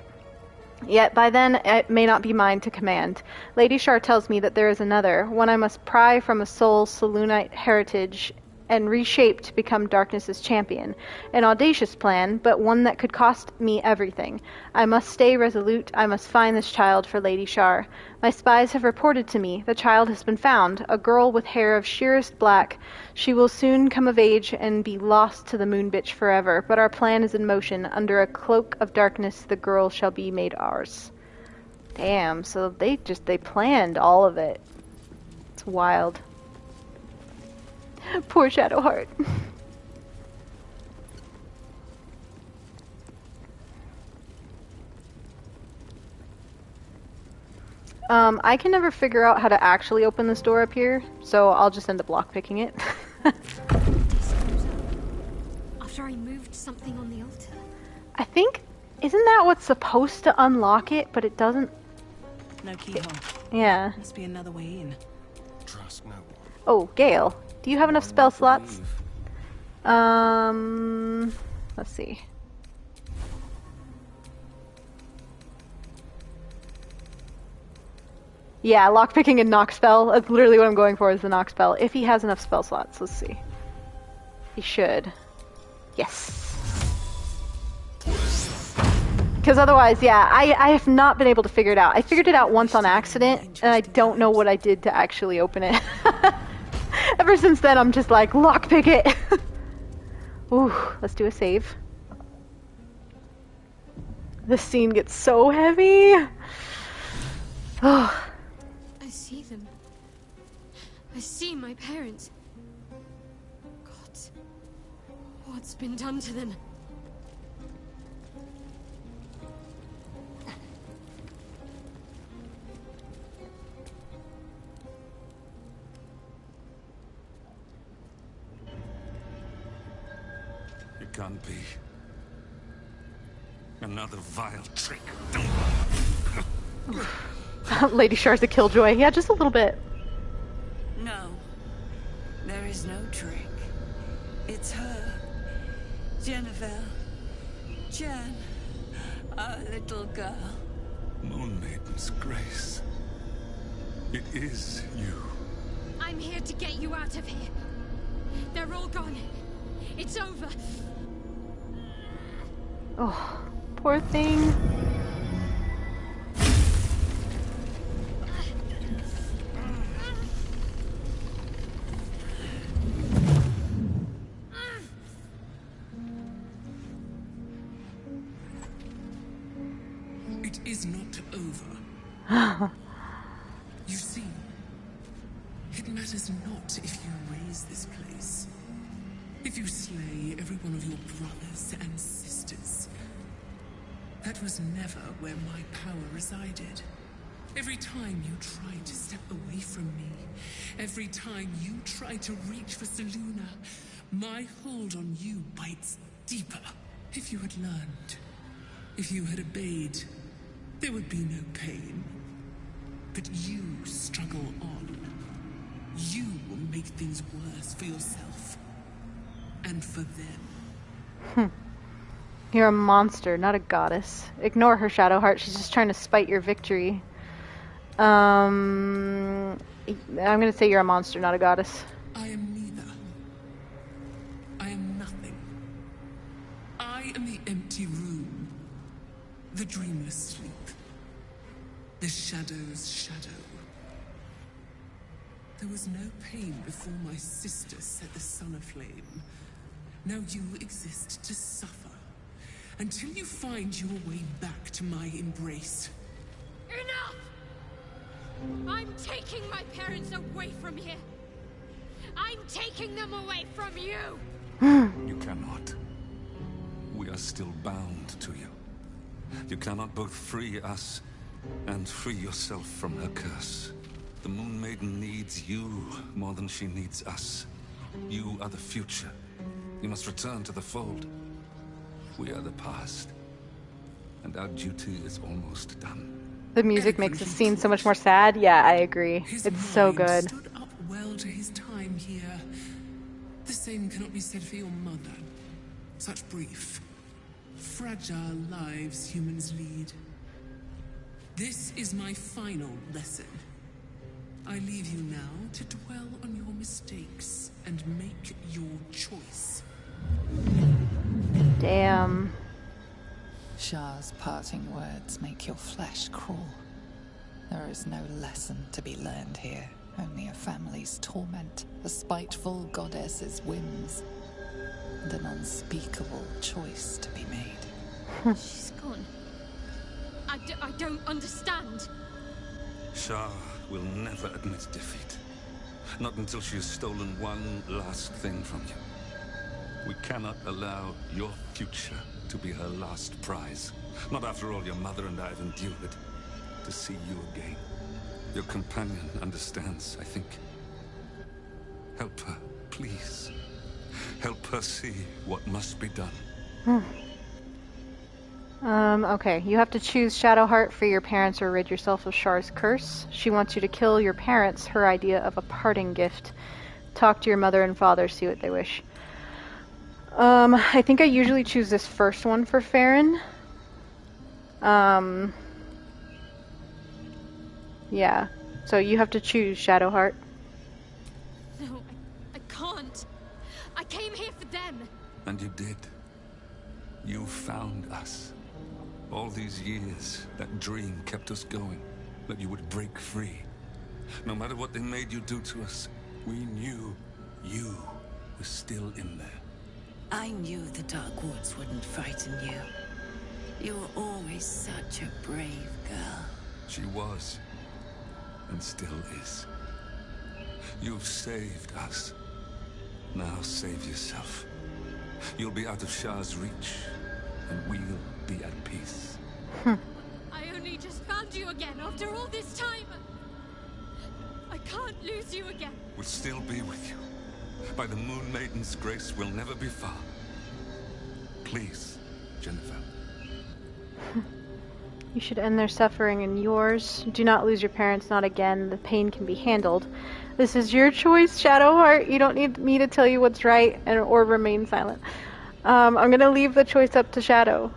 Speaker 1: Yet by then it may not be mine to command. Lady Shar tells me that there is another, one I must pry from a soul Selûnite heritage and reshape to become Darkness's champion. An audacious plan, but one that could cost me everything. I must stay resolute. I must find this child for Lady Shar. My spies have reported to me. The child has been found, a girl with hair of sheerest black. She will soon come of age and be lost to the Moon Bitch forever, but our plan is in motion. Under a cloak of darkness, the girl shall be made ours. Damn, so they planned all of it. It's wild. Poor Shadowheart. I can never figure out how to actually open this door up here, so I'll just end up lockpicking it.
Speaker 3: After I moved something on the altar.
Speaker 1: I think, isn't that what's supposed to unlock it, but it doesn't?
Speaker 7: No keyhole.
Speaker 1: Yeah.
Speaker 7: Must be another way in.
Speaker 8: trust no one.
Speaker 1: Oh, Gale, do you have enough spell slots? Let's see. Yeah, lockpicking and knock spell. That's literally what I'm going for, is the knock spell. If he has enough spell slots, let's see. He should. Yes. Because otherwise, yeah, I have not been able to figure it out. I figured it out once on accident, and I don't know what I did to actually open it. Ever since then, I'm just like, lockpick it! Ooh, let's do a save. This scene gets so heavy! Oh.
Speaker 3: I see them. I see my parents. God, what's been done to them?
Speaker 12: It can't be. Another vile trick.
Speaker 1: Lady Shar's a killjoy. Yeah, just a little bit.
Speaker 10: No. There is no trick. It's her. Jennifer. Jen. Our little girl.
Speaker 12: Moon Maiden's grace. It is you.
Speaker 3: I'm here to get you out of here. They're all gone. It's over.
Speaker 1: Oh, poor thing.
Speaker 11: It is not over. You see, it matters not if you raise this place. If you slay every one of your brothers and sisters. That was never where my power resided. Every time you tried to step away from me, every time you tried to reach for Selûne, my hold on you bites deeper. If you had learned, if you had obeyed, there would be no pain. But you struggle on. You will make things worse for yourself. And for them.
Speaker 1: You're a monster, not a goddess. Ignore her, Shadowheart. She's just trying to spite your victory. I'm gonna say you're a monster, not a goddess.
Speaker 11: I am neither. I am nothing. I am the empty room. The dreamless sleep. The shadow's shadow. There was no pain before my sister set the sun aflame. Now you exist to suffer. Until you find your way back to my embrace.
Speaker 3: Enough! I'm taking my parents away from here. I'm taking them away from you.
Speaker 12: You cannot. We are still bound to you. You cannot both free us and free yourself from her curse. The Moon Maiden needs you more than she needs us. You are the future. You must return to the fold. We are the past. And our duty is almost done.
Speaker 1: The music makes the scene so much more sad. Yeah, I agree. It's so good.
Speaker 11: Stood up well to his time here. The same cannot be said for your mother. Such brief, fragile lives humans lead. This is my final lesson. I leave you now to dwell on your mistakes and make your choice.
Speaker 1: Damn.
Speaker 13: Shah's parting words make your flesh crawl. There is no lesson to be learned here, only a family's torment, a spiteful goddess's whims, and an unspeakable choice to be made.
Speaker 3: She's gone. I don't understand.
Speaker 12: Shah will never admit defeat. Not until she has stolen one last thing from you. We cannot allow your future to be her last prize. Not after all your mother and I have endured. To see you again. Your companion understands, I think. Help her, please. Help her see what must be done.
Speaker 1: Okay, you have to choose Shadowheart for your parents or rid yourself of Shar's curse. She wants you to kill your parents, her idea of a parting gift. Talk to your mother and father, see what they wish. I think I usually choose this first one for Farron. Yeah. So you have to choose Shadowheart.
Speaker 3: No, I can't. I came here for them.
Speaker 12: And you did. You found us. All these years, that dream kept us going. That you would break free. No matter what they made you do to us, we knew you were still in there.
Speaker 6: I knew the Dark Woods wouldn't frighten you. You were always such a brave girl.
Speaker 12: She was. And still is. You've saved us. Now save yourself. You'll be out of Shah's reach, and we'll be at peace.
Speaker 3: I only just found you again after all this time. I can't lose you again.
Speaker 12: We'll still be with you. By the Moon Maiden's grace, we'll never be far. Please, Jennifer.
Speaker 1: You should end their suffering and yours. Do not lose your parents, not again. The pain can be handled. This is your choice, Shadowheart. You don't need me to tell you what's right or remain silent. I'm gonna leave the choice up to Shadow.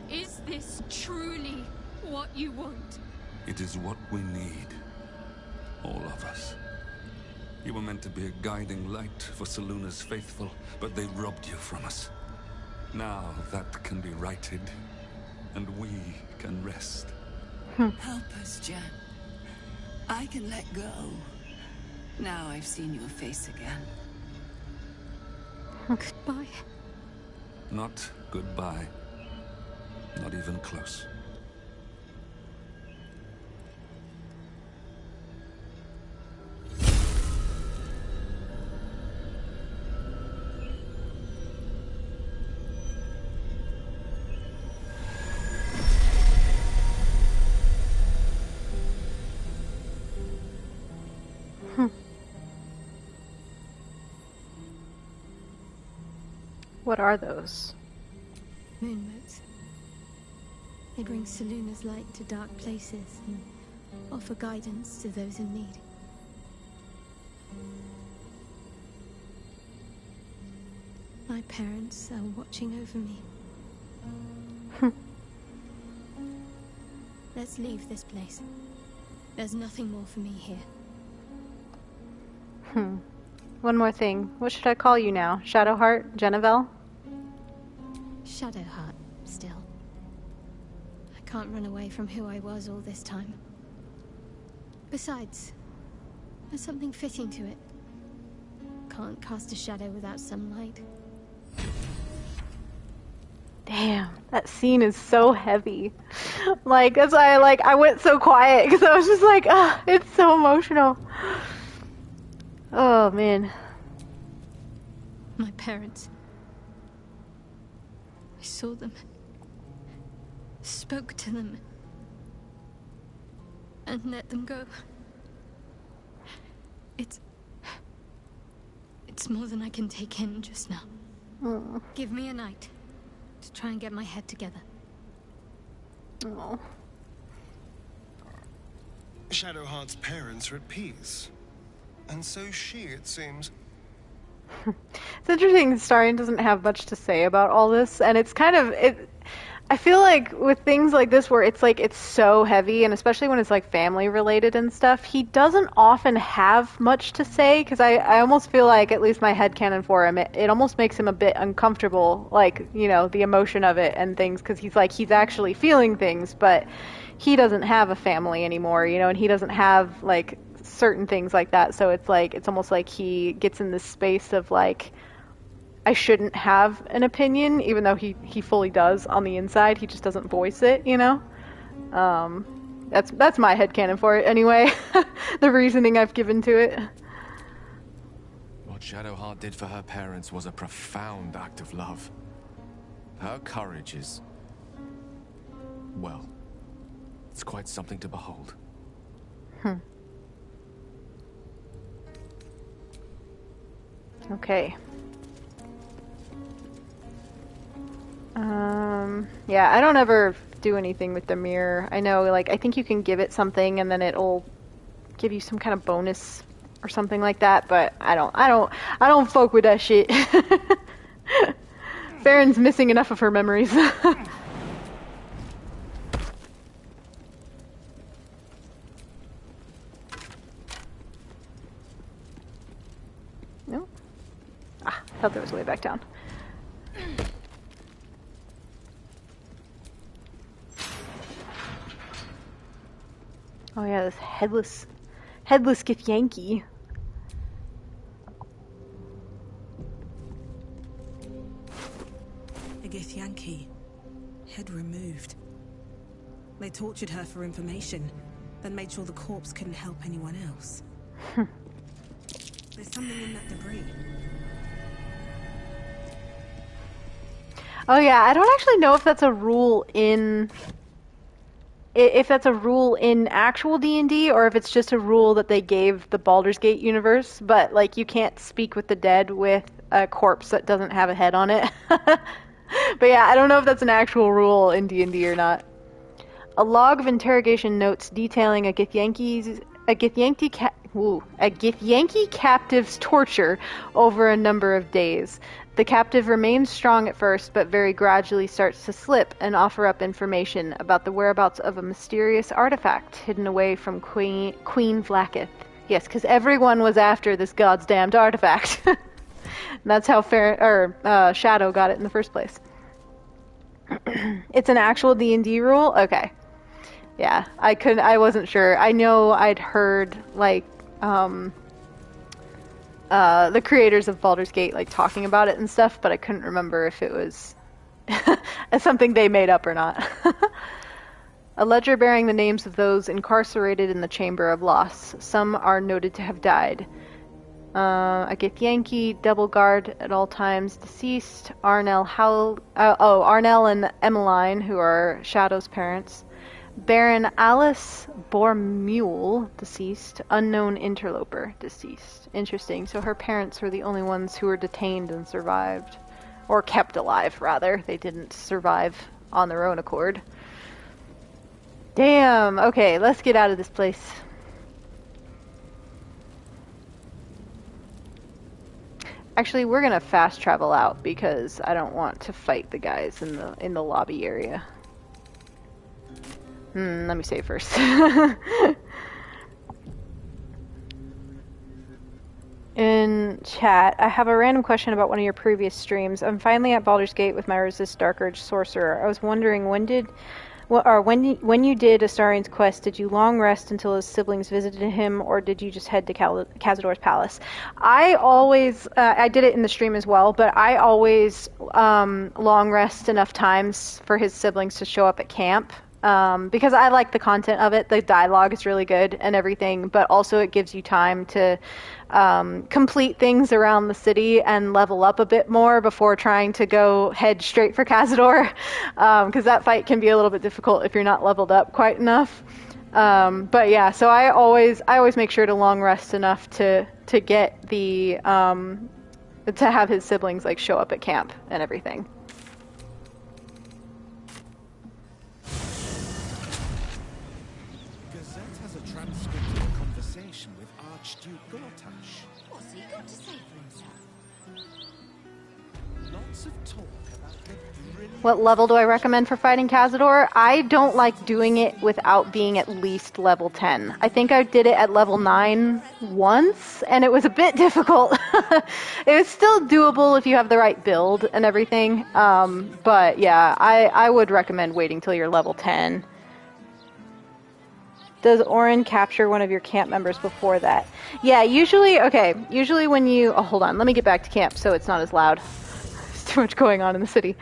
Speaker 3: Is this truly what you want?
Speaker 12: It is what we need. All of us. You were meant to be a guiding light for Seluna's faithful, but they robbed you from us. Now that can be righted, and we can rest.
Speaker 6: Help us, Jen. I can let go. Now I've seen your face again.
Speaker 3: Goodbye.
Speaker 12: Not goodbye. Not even close.
Speaker 1: What are those?
Speaker 3: Moonmotes. They bring Seluna's light to dark places and offer guidance to those in need. My parents are watching over me. Let's leave this place. There's nothing more for me here.
Speaker 1: One more thing. What should I call you now? Shadowheart? Jennifer?
Speaker 3: Shadowheart, still. I can't run away from who I was all this time. Besides, there's something fitting to it. Can't cast a shadow without sunlight.
Speaker 1: Damn, that scene is so heavy. Like, that's why I went so quiet, because I was just like, it's so emotional. Oh, man.
Speaker 3: My parents. I saw them. Spoke to them. And let them go. It's more than I can take in just now. Give me a night to try and get my head together.
Speaker 1: Oh.
Speaker 8: Shadowheart's parents are at peace. And so she, it seems.
Speaker 1: It's interesting Astarion doesn't have much to say about all this, and it's kind of... I feel like with things like this where it's like it's so heavy, and especially when it's like family related and stuff, he doesn't often have much to say, because I almost feel like, at least my headcanon for him, it almost makes him a bit uncomfortable, like, you know, the emotion of it and things, because he's actually feeling things, but he doesn't have a family anymore, you know, and he doesn't have like certain things like that, so it's like, it's almost like he gets in this space of like, I shouldn't have an opinion, even though he fully does on the inside. He just doesn't voice it, you know? That's my headcanon for it anyway. The reasoning I've given to it.
Speaker 2: What Shadowheart did for her parents was a profound act of love. Her courage is... well, it's quite something to behold.
Speaker 1: Okay. Yeah, I don't ever do anything with the mirror. I know, like, I think you can give it something and then it'll give you some kind of bonus or something like that, but I don't fuck with that shit. Farron's missing enough of her memories. No? Ah, I thought there was a way back down. Oh yeah, this headless Githyanki.
Speaker 14: A Githyanki. Head removed. They tortured her for information, then made sure the corpse couldn't help anyone else. There's something in that debris.
Speaker 1: Oh yeah, I don't actually know if that's a rule in... If that's a rule in actual D&D, or if it's just a rule that they gave the Baldur's Gate universe, but, like, you can't speak with the dead with a corpse that doesn't have a head on it. But yeah, I don't know if that's an actual rule in D&D or not. A log of interrogation notes detailing a Githyanki captive's torture over a number of days. The captive remains strong at first, but very gradually starts to slip and offer up information about the whereabouts of a mysterious artifact hidden away from Queen Vlaakith. Yes, because everyone was after this god's damned artifact. And that's how Shadow got it in the first place. It's an actual D&D rule? Okay. Yeah, I wasn't sure. I know I'd heard, like, the creators of Baldur's Gate, like, talking about it and stuff, but I couldn't remember if it was something they made up or not. A ledger bearing the names of those incarcerated in the Chamber of Loss. Some are noted to have died. A Githyanki, double guard at all times, deceased. Arnell and Emmeline, who are Shadow's parents. Baron Alice Bormule, deceased. Unknown interloper, deceased. Interesting. So her parents were the only ones who were detained and survived. Or kept alive, rather. They didn't survive on their own accord. Damn. Okay, let's get out of this place. Actually, we're gonna fast travel out because I don't want to fight the guys in the lobby area. Let me save first. In chat, I have a random question about one of your previous streams. I'm finally at Baldur's Gate with my Resist Dark Urge Sorcerer. I was wondering when you did Astarion's quest, did you long rest until his siblings visited him, or did you just head to Cazador's palace? I always, I did it in the stream as well, but I always long rest enough times for his siblings to show up at camp. Because I like the content of it. The dialogue is really good and everything, but also it gives you time to complete things around the city and level up a bit more before trying to go head straight for Cazador, because that fight can be a little bit difficult if you're not leveled up quite enough. But yeah, so I always make sure to long rest enough to get the to have his siblings like show up at camp and everything.
Speaker 5: What's he got to say for himself?
Speaker 9: Lots of talk about the brilliant...
Speaker 1: What level do I recommend for fighting Cazador? I don't like doing it without being at least level 10. I think I did it at level 9 once, and it was a bit difficult. It was still doable if you have the right build and everything. But yeah, I would recommend waiting till you're level 10. Does Orin capture one of your camp members before that? Yeah, usually when you... Oh, hold on. Let me get back to camp so it's not as loud. There's too much going on in the city.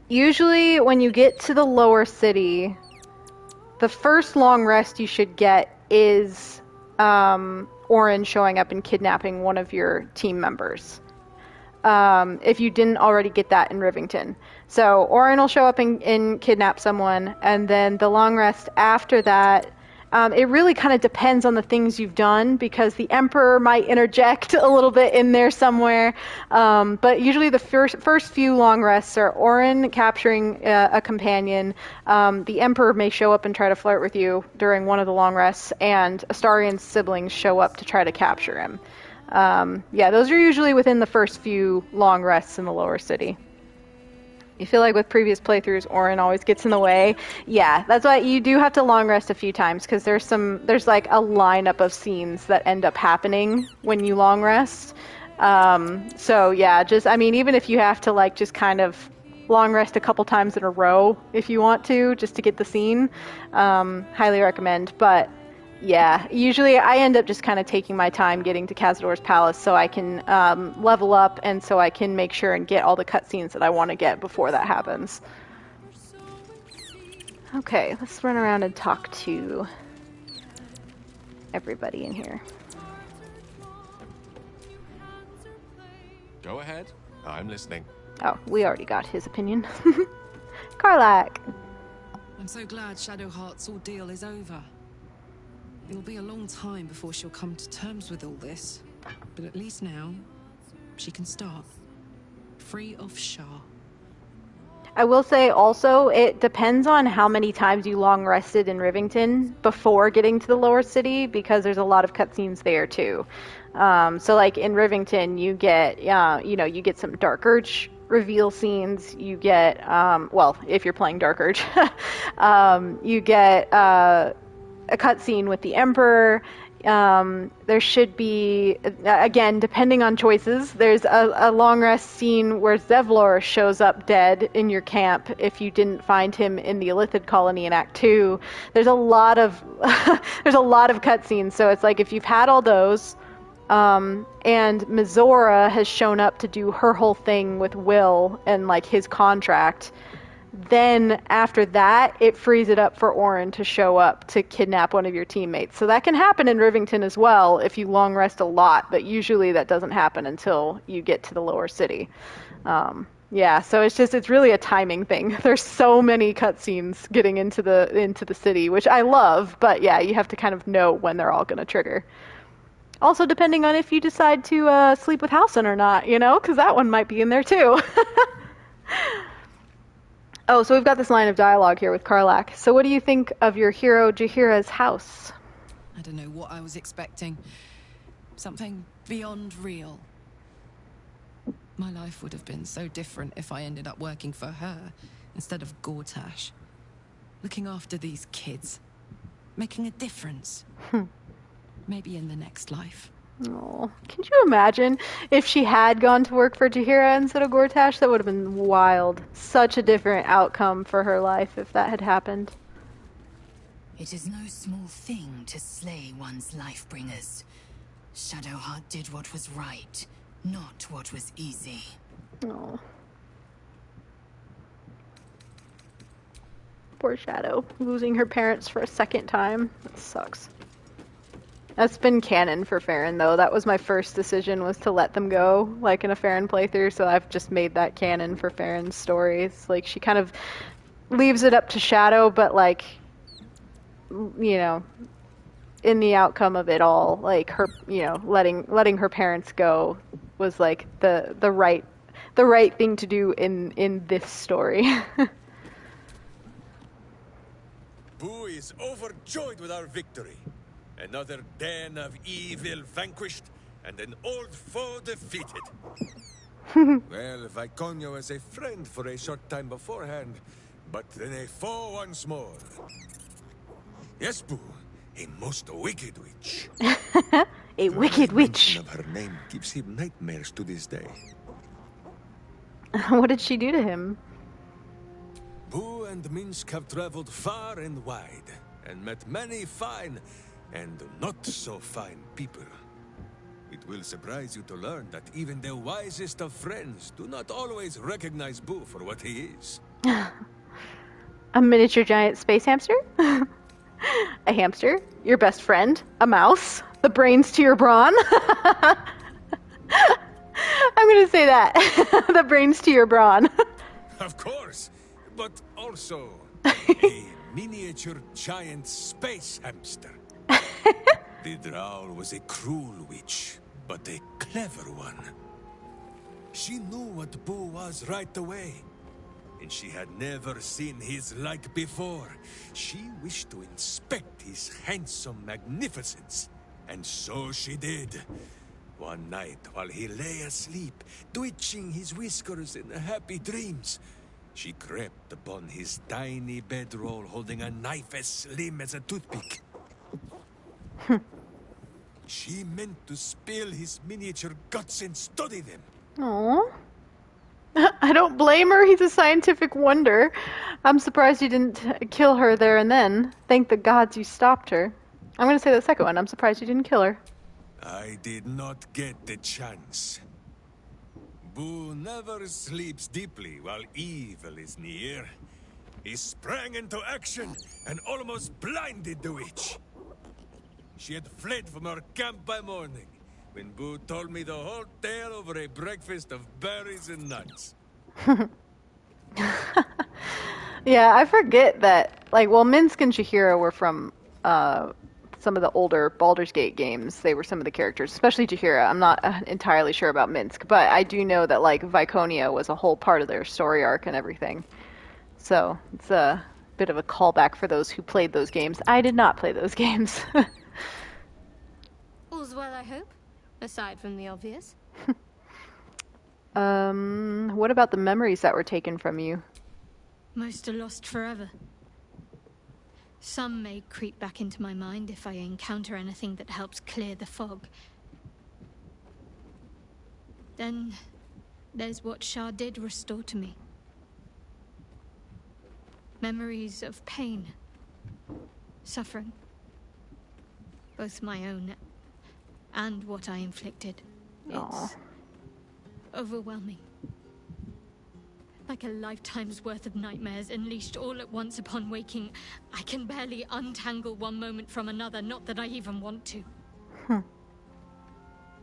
Speaker 1: Usually when you get to the lower city, the first long rest you should get is Orin showing up and kidnapping one of your team members. If you didn't already get that in Rivington. So Orin will show up and kidnap someone, and then the long rest after that It really kind of depends on the things you've done, because the Emperor might interject a little bit in there somewhere. But usually the first few long rests are Orin capturing a companion. The Emperor may show up and try to flirt with you during one of the long rests, and Astarion's siblings show up to try to capture him. Yeah, those are usually within the first few long rests in the lower city. You feel like with previous playthroughs, Orin always gets in the way. Yeah, that's why you do have to long rest a few times, because there's like a lineup of scenes that end up happening when you long rest. So yeah, even if you have to like just kind of long rest a couple times in a row if you want to, just to get the scene, highly recommend. But yeah, usually I end up just kind of taking my time getting to Cazador's palace so I can level up, and so I can make sure and get all the cutscenes that I want to get before that happens. Okay, let's run around and talk to everybody in here.
Speaker 2: Go ahead. I'm listening.
Speaker 1: Oh, we already got his opinion. Karlach.
Speaker 15: I'm so glad Shadowheart's ordeal is over. It'll be a long time before she'll come to terms with all this, but at least now, she can start. Free of Shah.
Speaker 1: I will say also, it depends on how many times you long rested in Rivington before getting to the lower city, because there's a lot of cutscenes there too. So like in Rivington, you get, you get some Dark Urge reveal scenes. You get, well, if you're playing Dark Urge, you get a cutscene with the Emperor. There should be, again, depending on choices, there's a long rest scene where Zevlor shows up dead in your camp if you didn't find him in the Illithid colony in Act 2. There's a lot of there's a lot of cutscenes, so it's like if you've had all those, and Mizora has shown up to do her whole thing with Will and like his contract, then after that, it frees it up for Orin to show up to kidnap one of your teammates. So that can happen in Rivington as well if you long rest a lot, but usually that doesn't happen until you get to the lower city. Yeah, so it's really a timing thing. There's so many cutscenes getting into the city, which I love, but yeah, you have to kind of know when they're all going to trigger. Also, depending on if you decide to sleep with Halsin or not, because that one might be in there too. Oh, so we've got this line of dialogue here with Karlach. So what do you think of your hero Jaheira's house?
Speaker 15: I don't know what I was expecting. Something beyond real. My life would have been so different if I ended up working for her instead of Gortash. Looking after these kids. Making a difference. Maybe in the next life.
Speaker 1: Oh, can you imagine if she had gone to work for Jaheira instead of Gortash? That would have been wild. Such a different outcome for her life if that had happened.
Speaker 16: It is no small thing to slay one's life-bringers. Shadowheart did what was right, not what was easy.
Speaker 1: Oh. Poor Shadow, losing her parents for a second time. That sucks. That's been canon for Farron, though. That was my first decision, was to let them go, like in a Farron playthrough, so I've just made that canon for Farron's stories. Like, she kind of leaves it up to Shadow, but, like, in the outcome of it all, like, her, letting her parents go was, like, the right thing to do in this story.
Speaker 9: Boo is overjoyed with our victory. Another den of evil vanquished, and an old foe defeated. Well, Viconio was a friend for a short time beforehand, but then a foe once more. Yes, Boo, a most wicked witch.
Speaker 1: A wicked witch.
Speaker 9: The mention of her name gives him nightmares to this day.
Speaker 1: What did she do to him?
Speaker 9: Boo and Minsk have traveled far and wide, and met many fine and not so fine people. It will surprise you to learn that even the wisest of friends do not always recognize Boo for what he is.
Speaker 1: A miniature giant space hamster? A hamster? Your best friend? A mouse? The brains to your brawn? I'm gonna say that. The brains to your brawn.
Speaker 9: Of course, but also a miniature giant space hamster. The Drow was a cruel witch, but a clever one. She knew what Boo was right away, and she had never seen his like before. She wished to inspect his handsome magnificence, and so she did. One night, while he lay asleep, twitching his whiskers in happy dreams, she crept upon his tiny bedroll holding a knife as slim as a toothpick. She meant to spill his miniature guts and study them.
Speaker 1: Aww. I don't blame her. He's a scientific wonder. I'm surprised you didn't kill her there and then. Thank the gods you stopped her. I'm going to say the second one. I'm surprised you didn't kill her.
Speaker 9: I did not get the chance. Boo never sleeps deeply while evil is near. He sprang into action and almost blinded the witch. She had fled from her camp by morning, when Boo told me the whole tale over a breakfast of berries and nuts.
Speaker 1: Yeah, I forget that, like, well, Minsk and Chihira were from some of the older Baldur's Gate games. They were some of the characters, especially Chihira. I'm not entirely sure about Minsk, but I do know that, like, Viconia was a whole part of their story arc and everything. So, it's a bit of a callback for those who played those games. I did not play those games.
Speaker 3: All's well, I hope, aside from the obvious.
Speaker 1: What about the memories that were taken from you?
Speaker 3: Most are lost forever. Some may creep back into my mind if I encounter anything that helps clear the fog. Then there's what Shah did restore to me. Memories of pain, suffering, both my own and what I inflicted. It's overwhelming. Like a lifetime's worth of nightmares unleashed all at once upon waking. I can barely untangle one moment from another, not that I even want to.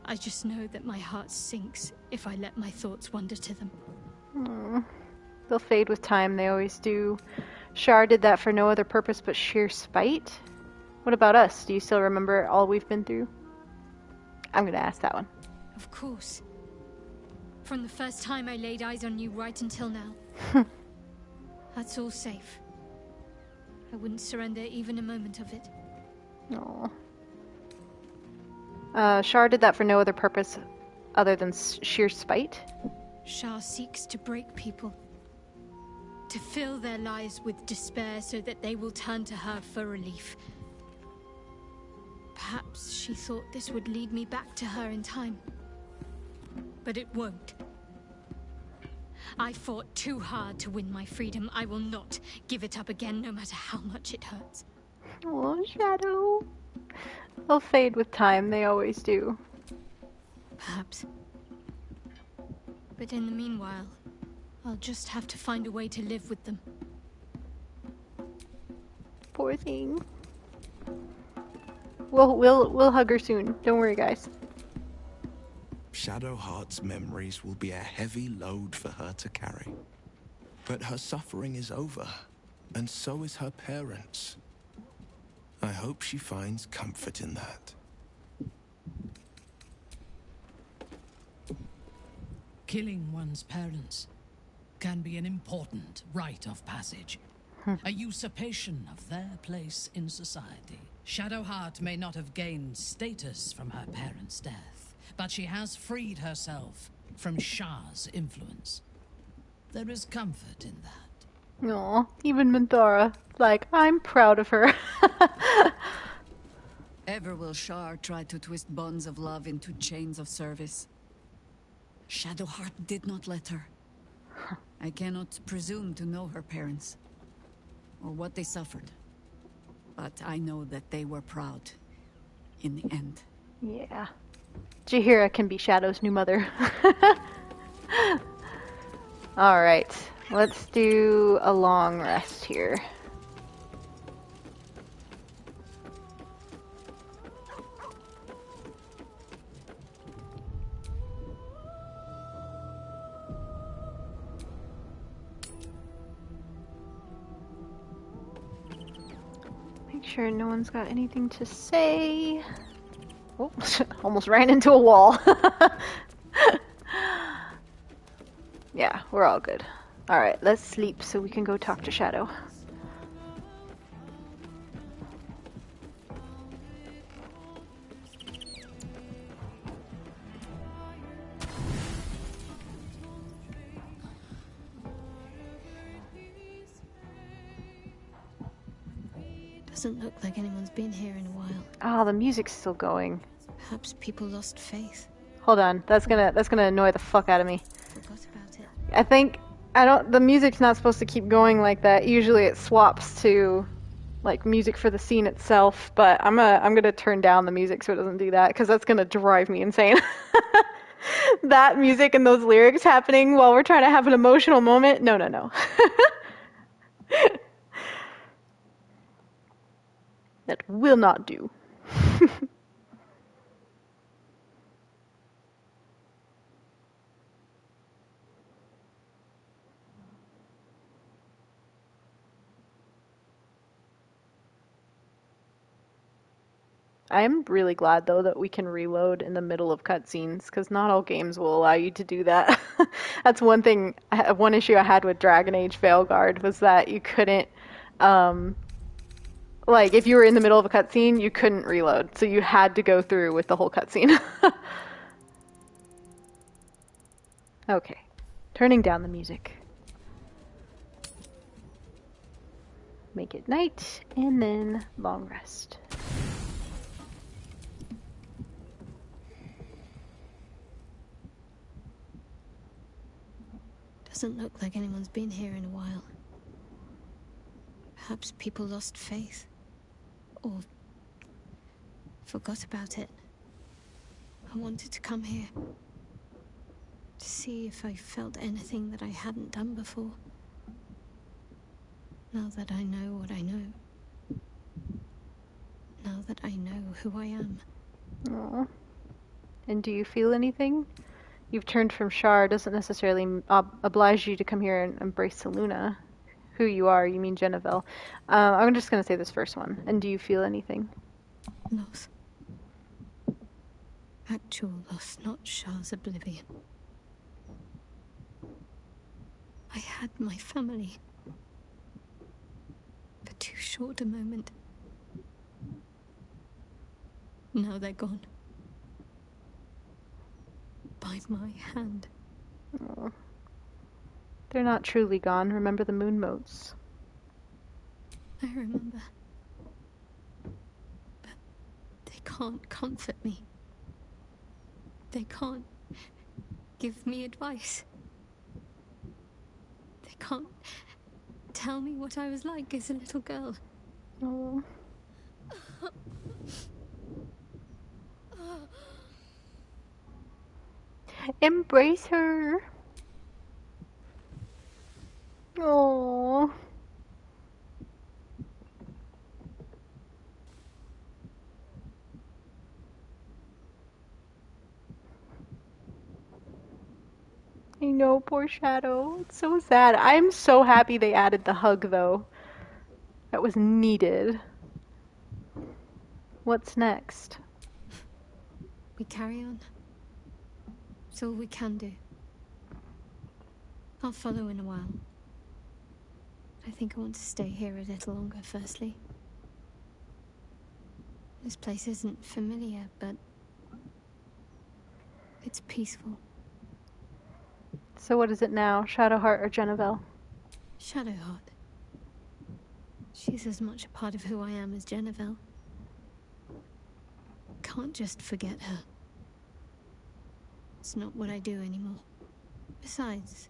Speaker 3: I just know that my heart sinks if I let my thoughts wander to them.
Speaker 1: They'll fade with time, they always do. Shar did that for no other purpose but sheer spite. What about us? Do you still remember all we've been through? I'm gonna ask that one.
Speaker 3: Of course. From the first time I laid eyes on you right until now. That's all safe. I wouldn't surrender even a moment of it.
Speaker 1: Shar did that for no other purpose other than sheer spite?
Speaker 3: Shah seeks to break people. To fill their lives with despair so that they will turn to her for relief. Perhaps she thought this would lead me back to her in time. But it won't. I fought too hard to win my freedom. I will not give it up again, no matter how much it hurts.
Speaker 1: Oh, Shadow. They'll fade with time, they always do.
Speaker 3: Perhaps. But in the meanwhile, I'll just have to find a way to live with them.
Speaker 1: Poor thing. We'll hug her soon. Don't worry, guys.
Speaker 17: Shadowheart's memories will be a heavy load for her to carry. But her suffering is over, and so is her parents'. I hope she finds comfort in that.
Speaker 18: Killing one's parents can be an important rite of passage. A usurpation of their place in society. Shadowheart may not have gained status from her parents' death, but she has freed herself from Shah's influence. There is comfort in that.
Speaker 1: Aw, even Minthara. Like, I'm proud of her.
Speaker 19: Ever will Shar try to twist bonds of love into chains of service? Shadowheart did not let her. I cannot presume to know her parents, or what they suffered. But I know that they were proud, in the end.
Speaker 1: Yeah. Chihira can be Shadow's new mother. Alright, let's do a long rest here. sure no one's got anything to say. Oh, almost ran into a wall. Yeah, we're all good. Alright, let's sleep so we can go talk to Shadow.
Speaker 3: Doesn't look like anyone's been here in a while.
Speaker 1: Oh, the music's still going.
Speaker 3: Perhaps people lost faith.
Speaker 1: Hold on, that's gonna annoy the fuck out of me.
Speaker 3: Forgot about it.
Speaker 1: I think the music's not supposed to keep going like that. Usually it swaps to like music for the scene itself, but I'm gonna turn down the music so it doesn't do that, because that's gonna drive me insane. That music and those lyrics happening while we're trying to have an emotional moment. No, no, no. That will not do. I am really glad, though, that we can reload in the middle of cutscenes, because not all games will allow you to do that. That's one thing, one issue I had with Dragon Age Veilguard, was that you couldn't, like, if you were in the middle of a cutscene, you couldn't reload, so you had to go through with the whole cutscene. Okay, turning down the music. Make it night, and then long rest.
Speaker 3: Doesn't look like anyone's been here in a while. Perhaps people lost faith. Or forgot about it. I wanted to come here. To see if I felt anything that I hadn't done before. Now that I know what I know. Now that I know who I am.
Speaker 1: Aww. And do you feel anything? You've turned from Shar doesn't necessarily oblige you to come here and embrace Selûne. Who you are, you mean Genevieve. I'm just going to say this first one. And do you feel anything?
Speaker 3: Loss. Actual loss, not Shar's oblivion. I had my family. For too short a moment. Now they're gone. By my hand.
Speaker 1: Oh. They're not truly gone. Remember the moon motes.
Speaker 3: I remember. But they can't comfort me. They can't give me advice. They can't tell me what I was like as a little girl.
Speaker 1: Oh. Embrace her. Oh. I know, poor Shadow. It's so sad. I'm so happy they added the hug, though. That was needed. What's next?
Speaker 3: We carry on. It's all we can do. I'll follow in a while. I think I want to stay here a little longer, firstly. This place isn't familiar, but it's peaceful.
Speaker 1: So what is it now? Shadowheart or Genevieve?
Speaker 3: Shadowheart. She's as much a part of who I am as Genevieve. Can't just forget her. It's not what I do anymore. Besides,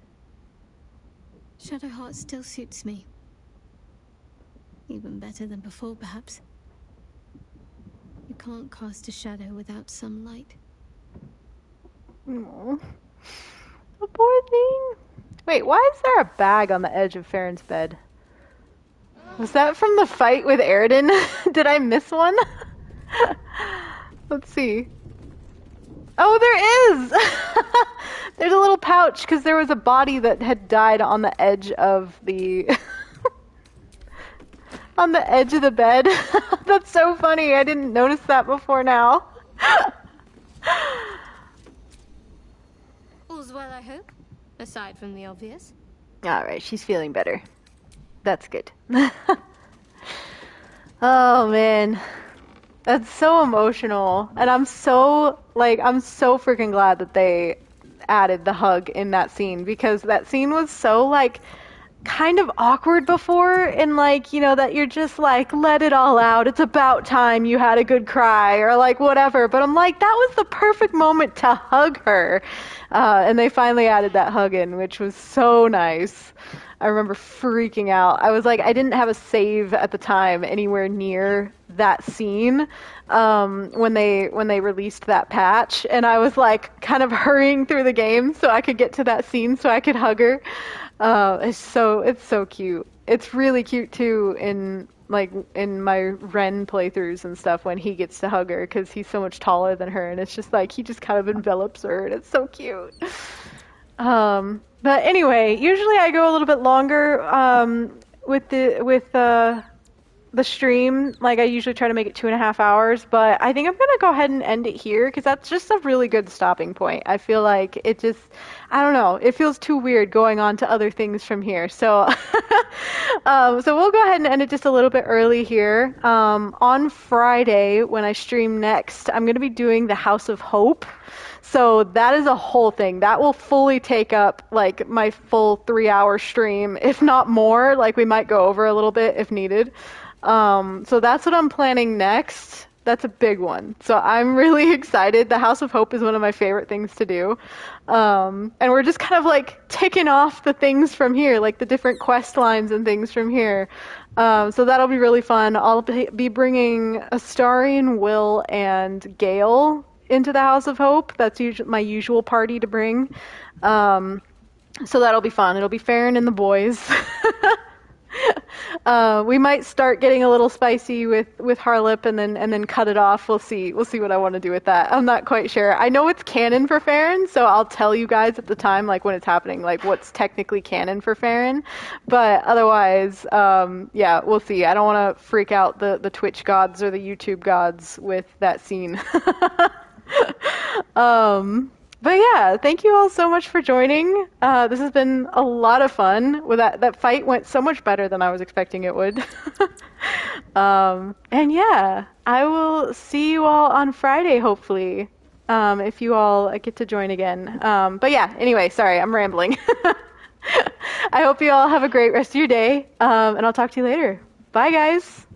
Speaker 3: Shadowheart still suits me. Even better than before, perhaps. You can't cast a shadow without some light.
Speaker 1: Aww. The poor thing. Wait, why is there a bag on the edge of Farron's bed? Was that from the fight with Aridin? Did I miss one? Let's see. Oh, there is! There's a little pouch, because there was a body that had died on the edge of the on the edge of the bed. That's so funny. I didn't notice that before now.
Speaker 3: All's well, I hope, aside from the obvious.
Speaker 1: All right, she's feeling better. That's good. Oh man, that's so emotional, and I'm so freaking glad that they added the hug in that scene, because that scene was so like kind of awkward before, and like, you know, that you're just like, let it all out, it's about time you had a good cry or like whatever, but I'm like, that was the perfect moment to hug her, and they finally added that hug in, which was so nice. I remember freaking out. I was like, I didn't have a save at the time anywhere near that scene when they released that patch, and I was like kind of hurrying through the game so I could get to that scene so I could hug her. It's so cute. It's really cute too in my Ren playthroughs and stuff when he gets to hug her, because he's so much taller than her, and it's just like he just kind of envelops her, and it's so cute. But anyway, usually I go a little bit longer with the stream. Like I usually try to make it 2.5 hours, but I think I'm gonna go ahead and end it here, because that's just a really good stopping point. I feel like it just, I don't know, it feels too weird going on to other things from here. So, so we'll go ahead and end it just a little bit early here. On Friday when I stream next, I'm gonna be doing the House of Hope. So that is a whole thing. That will fully take up like my full 3-hour stream, if not more. Like we might go over a little bit if needed. So that's what I'm planning next. That's a big one. So I'm really excited. The House of Hope is one of my favorite things to do. And we're just kind of like ticking off the things from here, like the different quest lines and things from here. So that'll be really fun. I'll be bringing Astarion, Will, and Gale into the House of Hope. That's my usual party to bring. So that'll be fun. It'll be Farron and the boys. We might start getting a little spicy with Harlip and then cut it off. We'll see what I want to do with that. I'm not quite sure. I know it's canon for Farron, so I'll tell you guys at the time, like when it's happening, like what's technically canon for Farron. But otherwise, yeah, we'll see. I don't want to freak out the Twitch gods or the YouTube gods with that scene. But yeah, thank you all so much for joining. This has been a lot of fun. With that fight went so much better than I was expecting it would. And yeah, I will see you all on Friday, hopefully, if you all get to join again. But yeah, anyway, sorry, I'm rambling. I hope you all have a great rest of your day, and I'll talk to you later. Bye, guys.